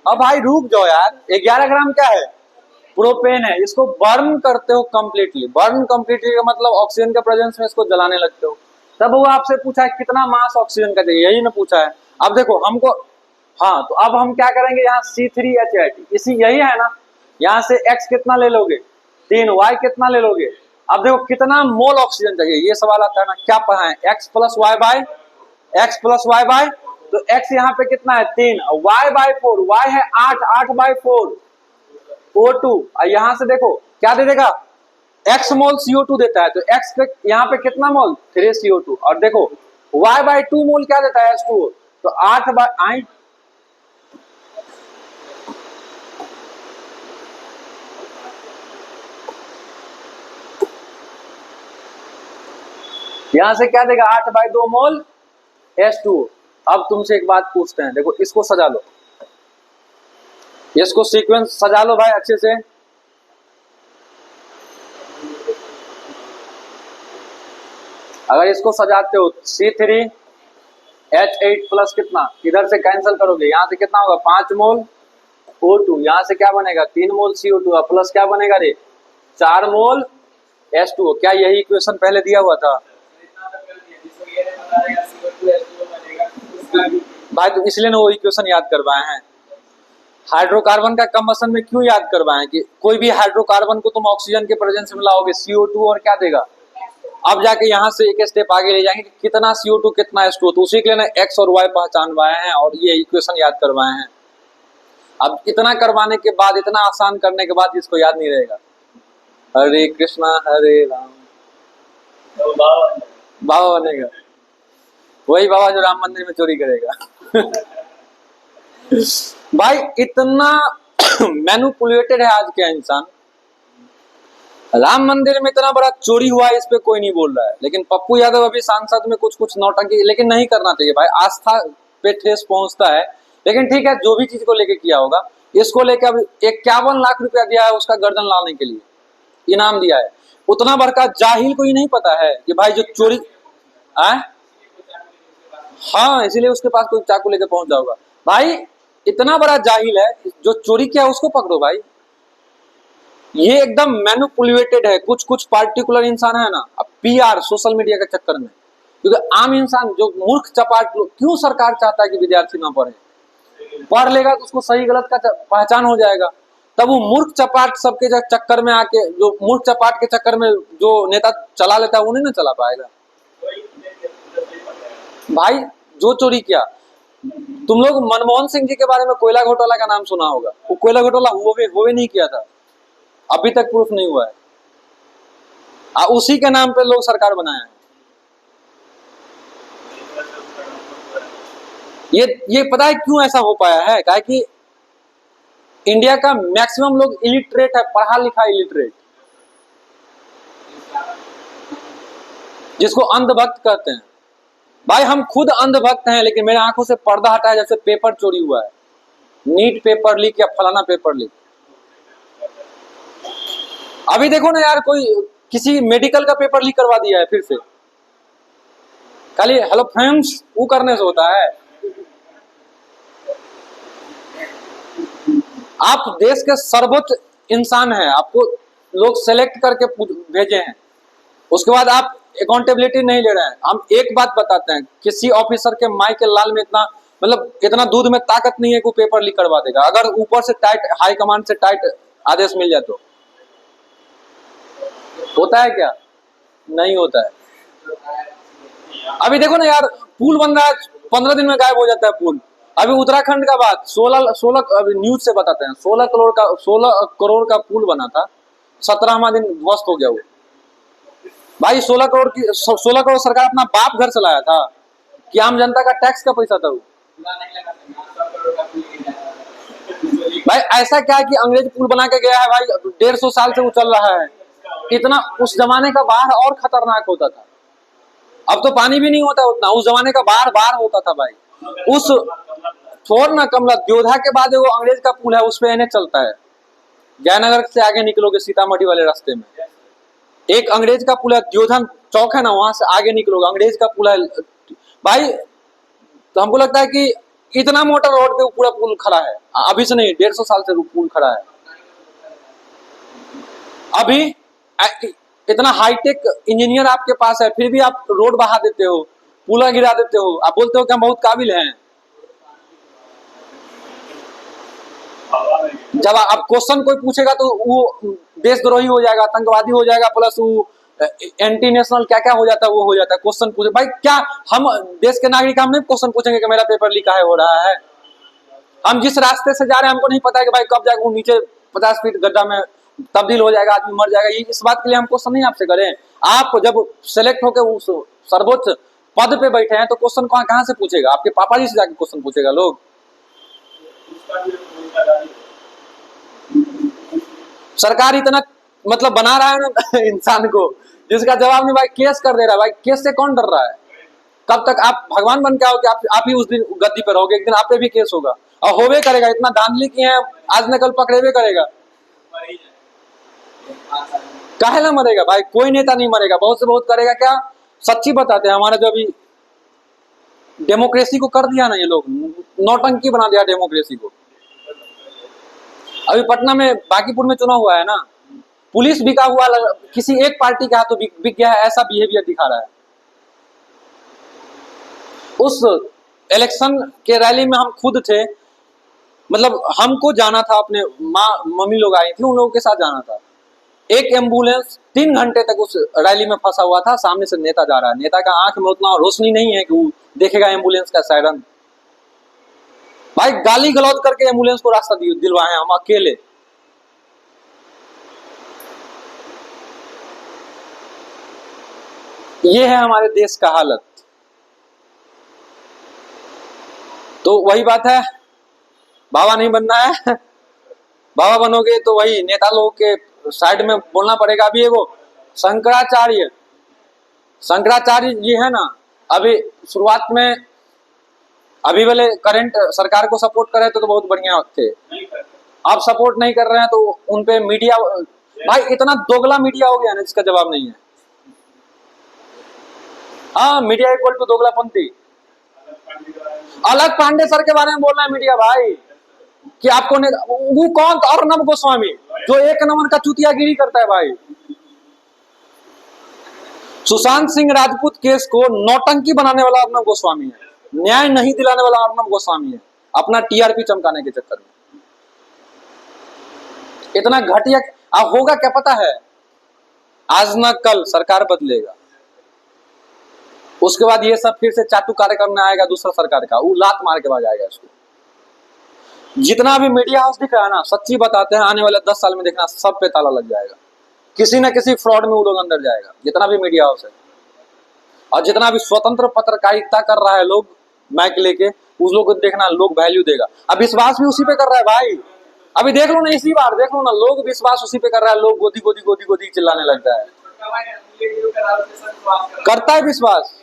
अब भाई रुक जाओ यार, 11 ग्राम क्या है, प्रोपेन है। इसको बर्न करते हो कंप्लीटली, बर्न कंप्लीटली का मतलब ऑक्सीजन के प्रेजेंस में इसको जलाने लगते हो। तब वो आपसे पूछा है कितना मास ऑक्सीजन का चाहिए, यही ना पूछा है। अब देखो हमको, हाँ तो अब हम क्या करेंगे, यहाँ C3H8 इसी यही है ना, यहाँ से X कितना ले लोगे 3, Y कितना ले लोगे। अब देखो कितना मोल ऑक्सीजन चाहिए, ये सवाल आता है ना, क्या पढ़ा है, X प्लस वाई बाय, तो X यहाँ पे कितना है 3, Y बाय 4, Y है 8 बाय 4 O2, यहां से देखो क्या दे देगा, x मोल CO2 देता है, तो x पे यहाँ पे कितना मोल 3 CO2, और देखो y बाय 2 मोल क्या देता है H2O, तो 8 बाय 8। यहां से क्या देगा 8 बाय 2 मोल H2O। अब तुमसे एक बात पूछते हैं, देखो इसको सजा लो, इसको सीक्वेंस सजा लो भाई अच्छे से। अगर इसको सजाते हो C3H8 प्लस कितना, इधर से कैंसिल करोगे, यहां से कितना होगा 5 मोल O2, यहां से क्या बनेगा 3 मोल CO2 प्लस क्या बनेगा रे 4 मोल H2O। क्या यही इक्वेशन पहले दिया हुआ था भाई, तो इसलिए ना वो इक्वेशन याद करवाए हैं। हाइड्रोकार्बन का कम्बशन में क्यों याद करवाएं कि कोई भी हाइड्रोकार्बन को तुम ऑक्सीजन के प्रेजेंस में लाओगे CO2 और क्या देगा। अब जाके यहां से एक स्टेप आगे ले जाएंगे कि कितना CO2 कितना H2O, तो उसी के लिए ना x और y पहचानवाए हैं और ये इक्वेशन याद करवाए हैं। अब इतना करवाने के बाद, इतना आसान करने के बाद इसको याद नहीं रहेगा। हरे कृष्णा हरे राम, बाबा बनेगा, वही बाबा जो राम मंदिर में चोरी करेगा। भाई इतना मैनिपुलेटेड है आज का इंसान। राम मंदिर में इतना बड़ा चोरी हुआ है, इस पे कोई नहीं बोल रहा है, लेकिन पप्पू यादव अभी सांसद में कुछ कुछ नौटंकी, लेकिन नहीं करना चाहिए भाई, आस्था पे ठेस पहुंचता है। लेकिन ठीक है, जो भी चीज को लेके किया होगा, इसको लेके अब 51 लाख रुपया दिया है उसका गर्दन लाने के लिए, इनाम दिया है। उतना बड़का जाहिल को ही नहीं पता है कि भाई जो चोरी हाँ, इसीलिए उसके पास कोई चाकू लेके पहुंच जाओगा। भाई इतना बड़ा जाहिल है, जो चोरी किया उसको पकड़ो भाई। ये एकदम मैनिपुलेटेड है, कुछ कुछ पार्टिकुलर इंसान है ना, अब PR सोशल मीडिया के चक्कर में, क्योंकि आम इंसान जो मूर्ख चपाट लोग, क्यों सरकार चाहता है कि विद्यार्थी ना पढ़े, पढ़ लेगा तो उसको सही गलत का पहचान हो जाएगा। तब वो मूर्ख चपाट सबके चक्कर में आके, जो मूर्ख चपाट के चक्कर में जो नेता चला लेता है वो नहीं ना चला पाएगा। भाई जो चोरी किया, तुम लोग मनमोहन सिंह जी के बारे में कोयला घोटाला का नाम सुना होगा, वो कोयला घोटाला हुए नहीं किया था, अभी तक प्रूफ नहीं हुआ है, उसी के नाम पे लोग सरकार बनाया है। ये पता है क्यों ऐसा हो पाया है, काहे कि इंडिया का मैक्सिमम लोग इलिटरेट है, पढ़ा लिखा इलिटरेट, जिसको अंधभक्त कहते हैं। भाई हम खुद अंधभक्त हैं, लेकिन मेरे आंखों से पर्दा हटा है, जैसे पेपर चोरी हुआ है, नीट पेपर लीक या फलाना पेपर लीक। अभी देखो ना यार, कोई किसी मेडिकल का पेपर लीक करवा दिया है फिर से, खाली हेलो फ्रेंड्स वो करने से होता है। आप देश के सर्वोच्च इंसान हैं, आपको लोग सेलेक्ट करके भेजे हैं, उसके बाद आप अकाउंटेबिलिटी नहीं ले रहे हैं। हम एक बात बताते हैं, किसी ऑफिसर के माई के लाल में इतना, मतलब इतना दूध में ताकत नहीं है कि वो पेपर लीक करवा देगा, अगर ऊपर से टाइट, हाई कमांड से टाइट आदेश मिल जाए तो। होता है क्या? नहीं होता है। अभी देखो ना यार, पुल बन रहा है, 15 दिन में गायब हो जाता है पुल। अभी उत्तराखंड का बात, 16 अभी न्यूज से बताते हैं, 16 करोड़ का पुल बना था, 17वां दिन ध्वस्त हो गया वो। भाई 16 करोड़ सरकार अपना बाप घर चलाया था कि आम जनता का टैक्स का पैसा था वो। भाई ऐसा क्या है कि अंग्रेज पुल बना के गया है, भाई 150 साल से वो चल रहा है। इतना उस जमाने का बाढ़ और खतरनाक होता था, अब तो पानी भी नहीं होता उतना, उस जमाने का बाढ़ होता था भाई। उस छोड़ ना कमला द्योधा के बाद वो अंग्रेज का पुल है, उस पे एनएच चलता है, जयनगर से आगे निकलोगे सीतामढ़ी वाले रास्ते में एक अंग्रेज का पुल है, द्योधन चौक है ना, वहां से आगे निकलोगे अंग्रेज का पुल है। भाई तो हमको लगता है कि इतना मोटा रोड पे पूरा पुल खड़ा है, अभी से नहीं 150 साल से पुल खड़ा है। अभी इतना हाईटेक इंजीनियर आपके पास है, फिर भी आप रोड बहा देते हो, पुला गिरा देते हो, आप बोलते हो कि हम बहुत काबिल हैं। जब आप क्वेश्चन कोई पूछेगा तो वो देशद्रोही हो जाएगा, आतंकवादी हो जाएगा, प्लस वो एंटी नेशनल क्या क्या हो जाता है, वो हो जाता है। क्वेश्चन पूछे भाई, क्या हम देश के नागरिक हम नहीं क्वेश्चन पूछेंगे कि मेरा पेपर लीक है हो रहा है? हम जिस रास्ते से जा रहे हैं हमको नहीं पता है कि भाई कब जाकर वो नीचे 50 फीट गड्ढा में तब्दील हो जाएगा, आदमी मर जाएगा। ये इस बात के लिए हम क्वेश्चन नहीं आपसे करें। आप जब सेलेक्ट होकर उस सर्वोच्च पद पे बैठे हैं तो क्वेश्चन कहाँ से पूछेगा? आपके पापा जी से जाके क्वेश्चन पूछेगा लोग। सरकार इतना मतलब बना रहा है ना इंसान को, जिसका जवाब नहीं। भाई केस कर दे रहा है, भाई केस से कौन डर रहा है? कब तक आप भगवान बन के आओ कि आप ही उस दिन गद्दी पर रहोगे? एक दिन आप पे भी केस होगा और होवे करेगा। इतना धांधली किए हैं, आज न कल पकड़ेबे करेगा। काहे ना मरेगा भाई? कोई नेता नहीं मरेगा, बहुत से बहुत करेगा। क्या सच्ची बताते हैं, हमारा जो अभी डेमोक्रेसी को कर दिया ना ये लोग, नौटंकी बना दिया डेमोक्रेसी को। अभी पटना में बांकीपुर में चुनाव हुआ है ना, पुलिस बिका हुआ किसी एक पार्टी का हाथों बिक गया है, ऐसा बिहेवियर दिखा रहा है। उस इलेक्शन के रैली में हम खुद थे, मतलब हमको जाना था, अपने माँ मम्मी लोग आई थी, उन लोगों के साथ जाना था। एक एम्बुलेंस 3 घंटे तक उस रैली में फंसा हुआ था। सामने से नेता जा रहा है, नेता का आंख में उतना रोशनी नहीं है कि वो देखेगा एम्बुलेंस का सायरन। भाई गाली गलौज करके एम्बुलेंस को रास्ता दिलवाए हम अकेले। ये है हमारे देश का हालत। तो वही बात है, बाबा नहीं बनना है। बाबा बनोगे तो वही नेता लोगों के साइड में बोलना पड़ेगा। अभी वो शंकराचार्य जी है ना, अभी शुरुआत में अभी वाले करंट सरकार को सपोर्ट कर रहे थे तो बहुत बढ़िया थे। आप सपोर्ट नहीं कर रहे हैं तो उनपे मीडिया, भाई इतना दोगला मीडिया हो गया ना जिसका जवाब नहीं है। हाँ, मीडिया इक्वल टू दोगलापंथी। अलग पांडे सर के बारे में बोल रहे हैं मीडिया भाई कि आपको वो कौन? अर्नब गोस्वामी, जो 1 नंबर का चुतियागिरी करता है भाई। सुशांत सिंह राजपूत केस को नौटंकी बनाने वाला अर्नब गोस्वामी है, न्याय नहीं दिलाने वाला अर्नब गोस्वामी है, अपना टीआरपी चमकाने के चक्कर में। इतना घटिया। अब होगा क्या पता है? आज न कल सरकार बदलेगा, उसके बाद ये सब फिर से चाटू कार्य करने आएगा दूसरा सरकार का, वो लात मार के भाग जाएगा इसको। जितना भी मीडिया हाउस दिख रहा है ना, सच्ची बताते हैं आने वाले 10 साल में देखना सब पे ताला लग जाएगा। किसी न किसी फ्रॉड में वो लोग अंदर जाएगा, जितना भी मीडिया हाउस है। और जितना भी स्वतंत्र पत्रकारिता कर रहा है लोग माइक लेके, उस लोग को देखना लोग वैल्यू देगा। अब विश्वास भी उसी पे कर रहा है भाई। अभी देख लो ना, इसी बार देख लो ना, लोग विश्वास उसी पे कर रहा है। लोग गोदी गोदी गोदी गोदी चिल्लाने लगता है, करता है विश्वास।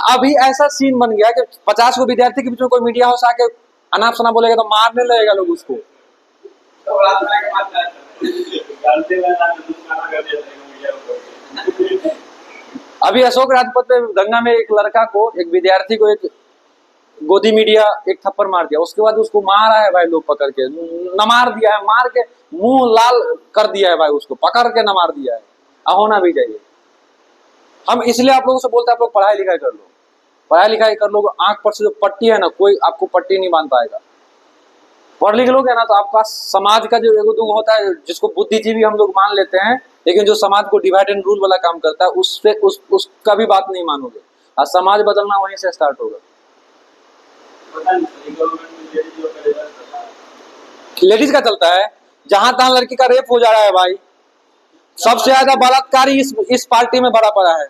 अभी ऐसा सीन बन गया कि 50 को विद्यार्थी के बीच में कोई मीडिया हाउस आके अनाप शनाप बोलेगा तो मारने लगेगा लोग उसको। अभी अशोक राजपथ पे गंगा में एक लड़का को, एक विद्यार्थी को एक गोदी मीडिया एक थप्पड़ मार दिया, उसके बाद उसको मारा है भाई लोग पकड़ के, न मार दिया है, मार के मुंह लाल कर दिया है भाई, उसको पकड़ के न मार दिया है। होना भी चाहिए। हम इसलिए आप लोगों से बोलते हैं आप लोग पढ़ाई लिखाई कर लो, पढ़ाई लिखाई कर लो। आंख पर से जो पट्टी है ना, कोई आपको पट्टी नहीं बांध पाएगा। पढ़ लिख लोगे ना तो आपका समाज का जो एगो दुग होता है, जिसको बुद्धिजीवी हम लोग मान लेते हैं, लेकिन जो समाज को डिवाइड एंड रूल वाला काम करता है, उसका भी बात नहीं मानोगे। और समाज बदलना वहीं से स्टार्ट होगा। लेडीज का चलता है, जहां तहां लड़की का रेप हो जा रहा है भाई। सबसे ज्यादा बलात्कारी इस पार्टी में भरा पड़ा है।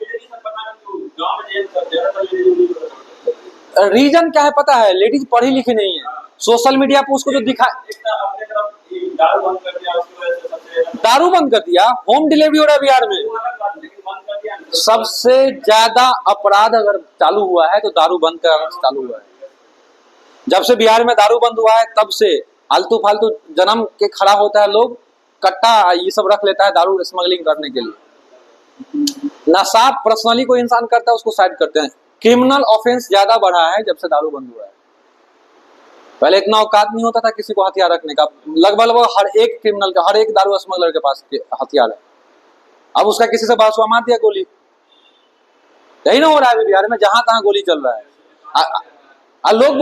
रीजन क्या है पता है? लेडीज पढ़ी लिखी नहीं है। सोशल मीडिया पे उसको जो दिखा, दारू बंद कर दिया, होम डिलीवरी हो रहा है बिहार में। सबसे ज्यादा अपराध अगर चालू हुआ है तो दारू बंद कराने से चालू हुआ है। जब से बिहार में दारू बंद हुआ है तब से आलतू फालतू जन्म के खड़ा होता है, लोग कट्टा ये सब रख लेता है दारू स्मगलिंग करने के लिए। नशा पर्सनली कोई इंसान करता है उसको साइड करते हैं, क्रिमिनल ऑफेंस ज्यादा बढ़ा है जब से दारू बंद हुआ है। पहले इतना औकात नहीं होता था किसी को हथियार रखने का। लगभग हर एक क्रिमिनल का, हर एक दारू स्मगलर के पास हथियार है। अब उसका किसी से बात हुआ, मार दिया गोली। यही ना हो रहा है बिहार में, जहां तहां गोली चल रहा है। लोग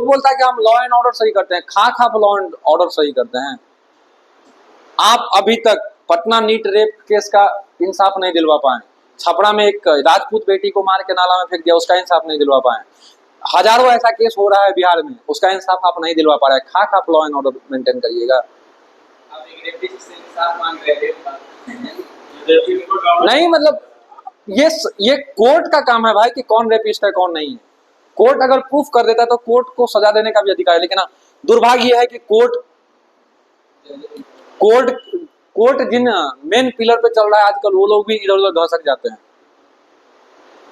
बोलता है कि हम लॉ एंड ऑर्डर सही करते हैं। खा लॉ एंड ऑर्डर सही करते हैं। आप अभी तक पटना नीट रेप केस का इंसाफ नहीं दिलवा पाए। छपरा में एक राजपूत बेटी को मार के नाला में फेंक दिया, उसका इंसाफ नहीं दिलवा पाए। हजारों ऐसा केस हो रहा है बिहार में, उसका इंसाफ आप नहीं दिलवा पा रहे। खा लॉ एंड ऑर्डर मेंटेन करिएगा। नहीं मतलब ये कोर्ट का काम है भाई कि कौन रेपिस्ट है कौन नहीं है। कोर्ट अगर प्रूफ कर देता है तो कोर्ट को सजा देने का भी अधिकार है। लेकिन दुर्भाग्य यह है कि कोर्ट जिन मेन पिलर पे चल रहा है आजकल, वो लोग भी इधर उधर धसक जाते हैं।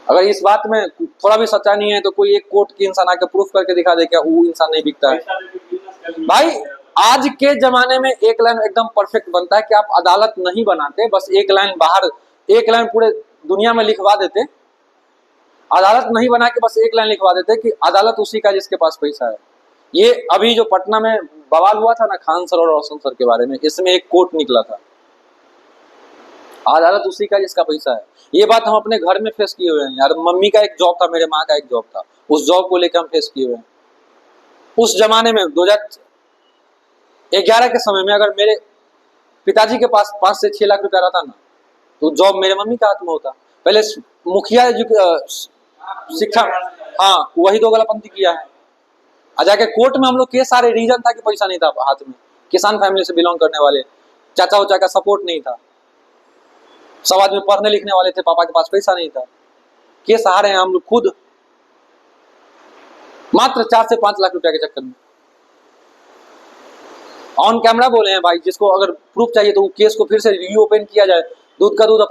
अगर इस बात में थोड़ा भी सच्चा नहीं है तो कोई एक कोर्ट की इंसान आके प्रूफ करके दिखा दे क्या वो इंसान नहीं बिकता है। भाई आज के जमाने में एक लाइन एकदम परफेक्ट बनता है कि आप अदालत नहीं बनाते, बस एक लाइन बाहर, एक लाइन पूरे दुनिया में लिखवा देते। अदालत नहीं बना के बस एक लाइन लिखवा देते कि अदालत उसी का जिसके पास पैसा है। ये अभी जो पटना में बवाल हुआ था ना खान सर और रोशन सर के बारे में, इसमें एक कोर्ट निकला था, अदालत उसी का जिसका पैसा है। ये बात हम अपने घर में फेस किए हुए हैं यार। मम्मी का एक जॉब था, मेरे माँ का एक जॉब था, उस जॉब को लेकर हम फेस किए हुए हैं। उस जमाने में 2011 के समय में अगर मेरे पिताजी के पास 5 से 6 लाख रुपया रहता ना, तो जॉब मेरे मम्मी का हाथ में होता। पहले मुखिया शिक्षा, हाँ वही दो गलापंथी किया है। आ जाके कोर्ट में हम लोग के सारे रीजन था कि पैसा नहीं था हाथ में। किसान फैमिली से बिलोंग करने वाले, चाचा उचा का सपोर्ट नहीं था, सब आदमी पढ़ने लिखने वाले थे, पापा के पास पैसा नहीं था। के सहारे हैं हम लोग खुद, मात्र 4 से 5 लाख रुपया के चक्कर में। ऑन कैमरा बोले हैं भाई, जिसको अगर प्रूफ चाहिए तो वो केस को फिर से रीओपन किया जाए। दूध का दूध और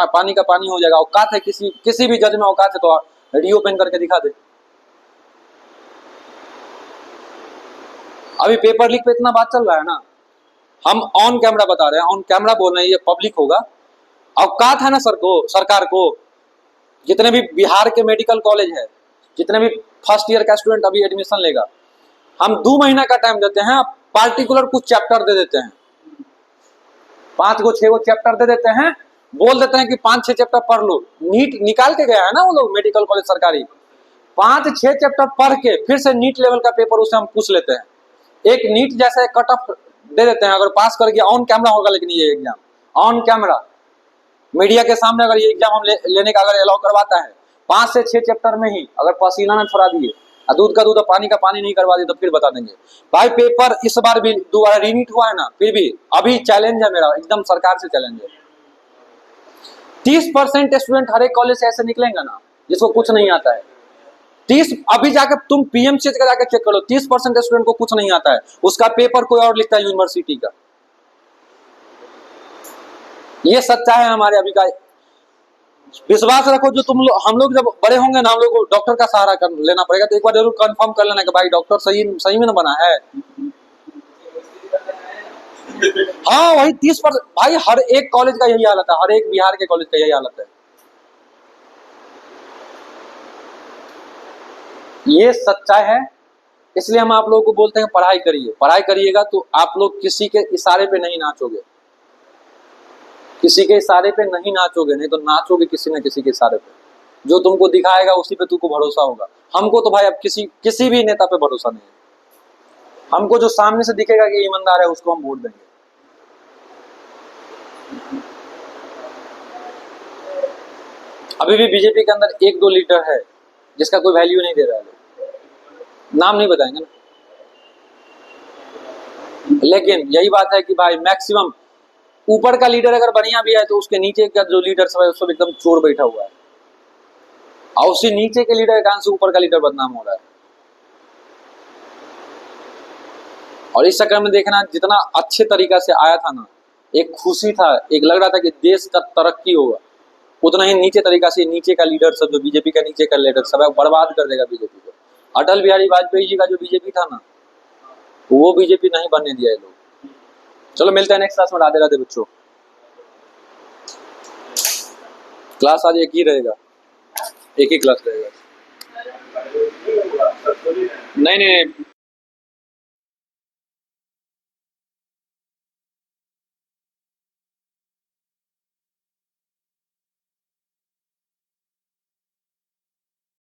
पानी का पानी हो जाएगा। औकात है किसी भी जज में औकात है तो रीओपन करके दिखा दे। अभी पेपर लीक पे इतना बात चल रहा है ना, हम ऑन कैमरा बता रहे हैं, ऑन कैमरा बोल रहे हैं, ये पब्लिक होगा। औकात है ना सरकार को, जितने भी बिहार के मेडिकल कॉलेज है, जितने भी फर्स्ट ईयर का स्टूडेंट अभी एडमिशन लेगा, हम 2 महीना का टाइम देते हैं, पार्टिकुलर कुछ चैप्टर दे देते हैं, 5 गो 6 गो चैप्टर दे देते हैं, बोल देते हैं कि 5-6 चैप्टर पढ़ लो। नीट निकाल के गया है ना वो लोग, मेडिकल कॉलेज सरकारी, 5-6 चैप्टर पढ़ के फिर से नीट लेवल का पेपर उससे हम पूछ लेते हैं। एक नीट जैसा एक कट ऑफ दे देते हैं, अगर पास कर गया ऑन कैमरा होगा। लेकिन ये एग्जाम ऑन कैमरा मीडिया के सामने अगर ये एग्जाम हम लेने का अगर अलाउ करवाता है, 5 से 6 चैप्टर में ही अगर पसीना न छोड़ा दिए, दूध का दूध और पानी का पानी नहीं करवा दिए तो फिर बता देंगे। भाई पेपर इस बार भी दोबारा रीनीट हुआ है ना, फिर भी अभी चैलेंज है मेरा, एकदम सरकार से चैलेंज है। 30% स्टूडेंट हर एक कॉलेज से ऐसे निकलेंगे ना जिसको कुछ नहीं आता है। 30, अभी जाकर तुम पीएमसी का जाकर चेक करो, 30% स्टूडेंट को कुछ नहीं आता है, उसका पेपर कोई और लिखता है यूनिवर्सिटी का। ये सच्चा है हमारे अभी का। विश्वास रखो, जो हम लोग जब बड़े होंगे ना, हम लोग को डॉक्टर का सहारा लेना पड़ेगा, तो एक बार जरूर कंफर्म कर लेना कि भाई डॉक्टर सही में ना बना है। हाँ वही 30%। भाई हर एक कॉलेज का यही हालत है, हर एक बिहार के कॉलेज का यही हालत है। ये सच्चाई है, इसलिए हम आप लोगों को बोलते हैं पढ़ाई करिए। पढ़ाई करिएगा तो आप लोग किसी के इशारे पे नहीं नाचोगे, किसी के इशारे पे नहीं नाचोगे, नहीं तो नाचोगे किसी न किसी के इशारे पे। जो तुमको दिखाएगा उसी पे तुमको भरोसा होगा। हमको तो भाई अब किसी भी नेता पे भरोसा नहीं है। हमको जो सामने से दिखेगा कि ईमानदार है उसको हम वोट देंगे। अभी भी बीजेपी के अंदर 1-2 लीडर है जिसका कोई वैल्यू नहीं दे रहा है, नाम नहीं बताएंगे ना। लेकिन यही बात है कि भाई मैक्सिमम ऊपर का लीडर अगर बढ़िया भी है तो उसके नीचे का जो लीडर सब है उसको एकदम चोर बैठा हुआ है, और उसी नीचे के लीडर के कारण से ऊपर का लीडर बदनाम हो रहा है। और इस चक्कर में देखना, जितना अच्छे तरीका से आया था ना, एक खुशी था, एक लग रहा था कि देश का तरक्की होगा, उतना ही नीचे तरीका से नीचे का लीडर सब, जो बीजेपी का नीचे का लीडर सब है, बर्बाद कर देगा बीजेपी को। अटल बिहारी वाजपेयी जी का जो बीजेपी था ना, वो बीजेपी नहीं बनने दिया है लोग। चलो मिलते हैं नेक्स्ट क्लास में। राधे राधे बच्चों। क्लास आज एक ही रहेगा, एक ही क्लास रहेगा। नहीं नहीं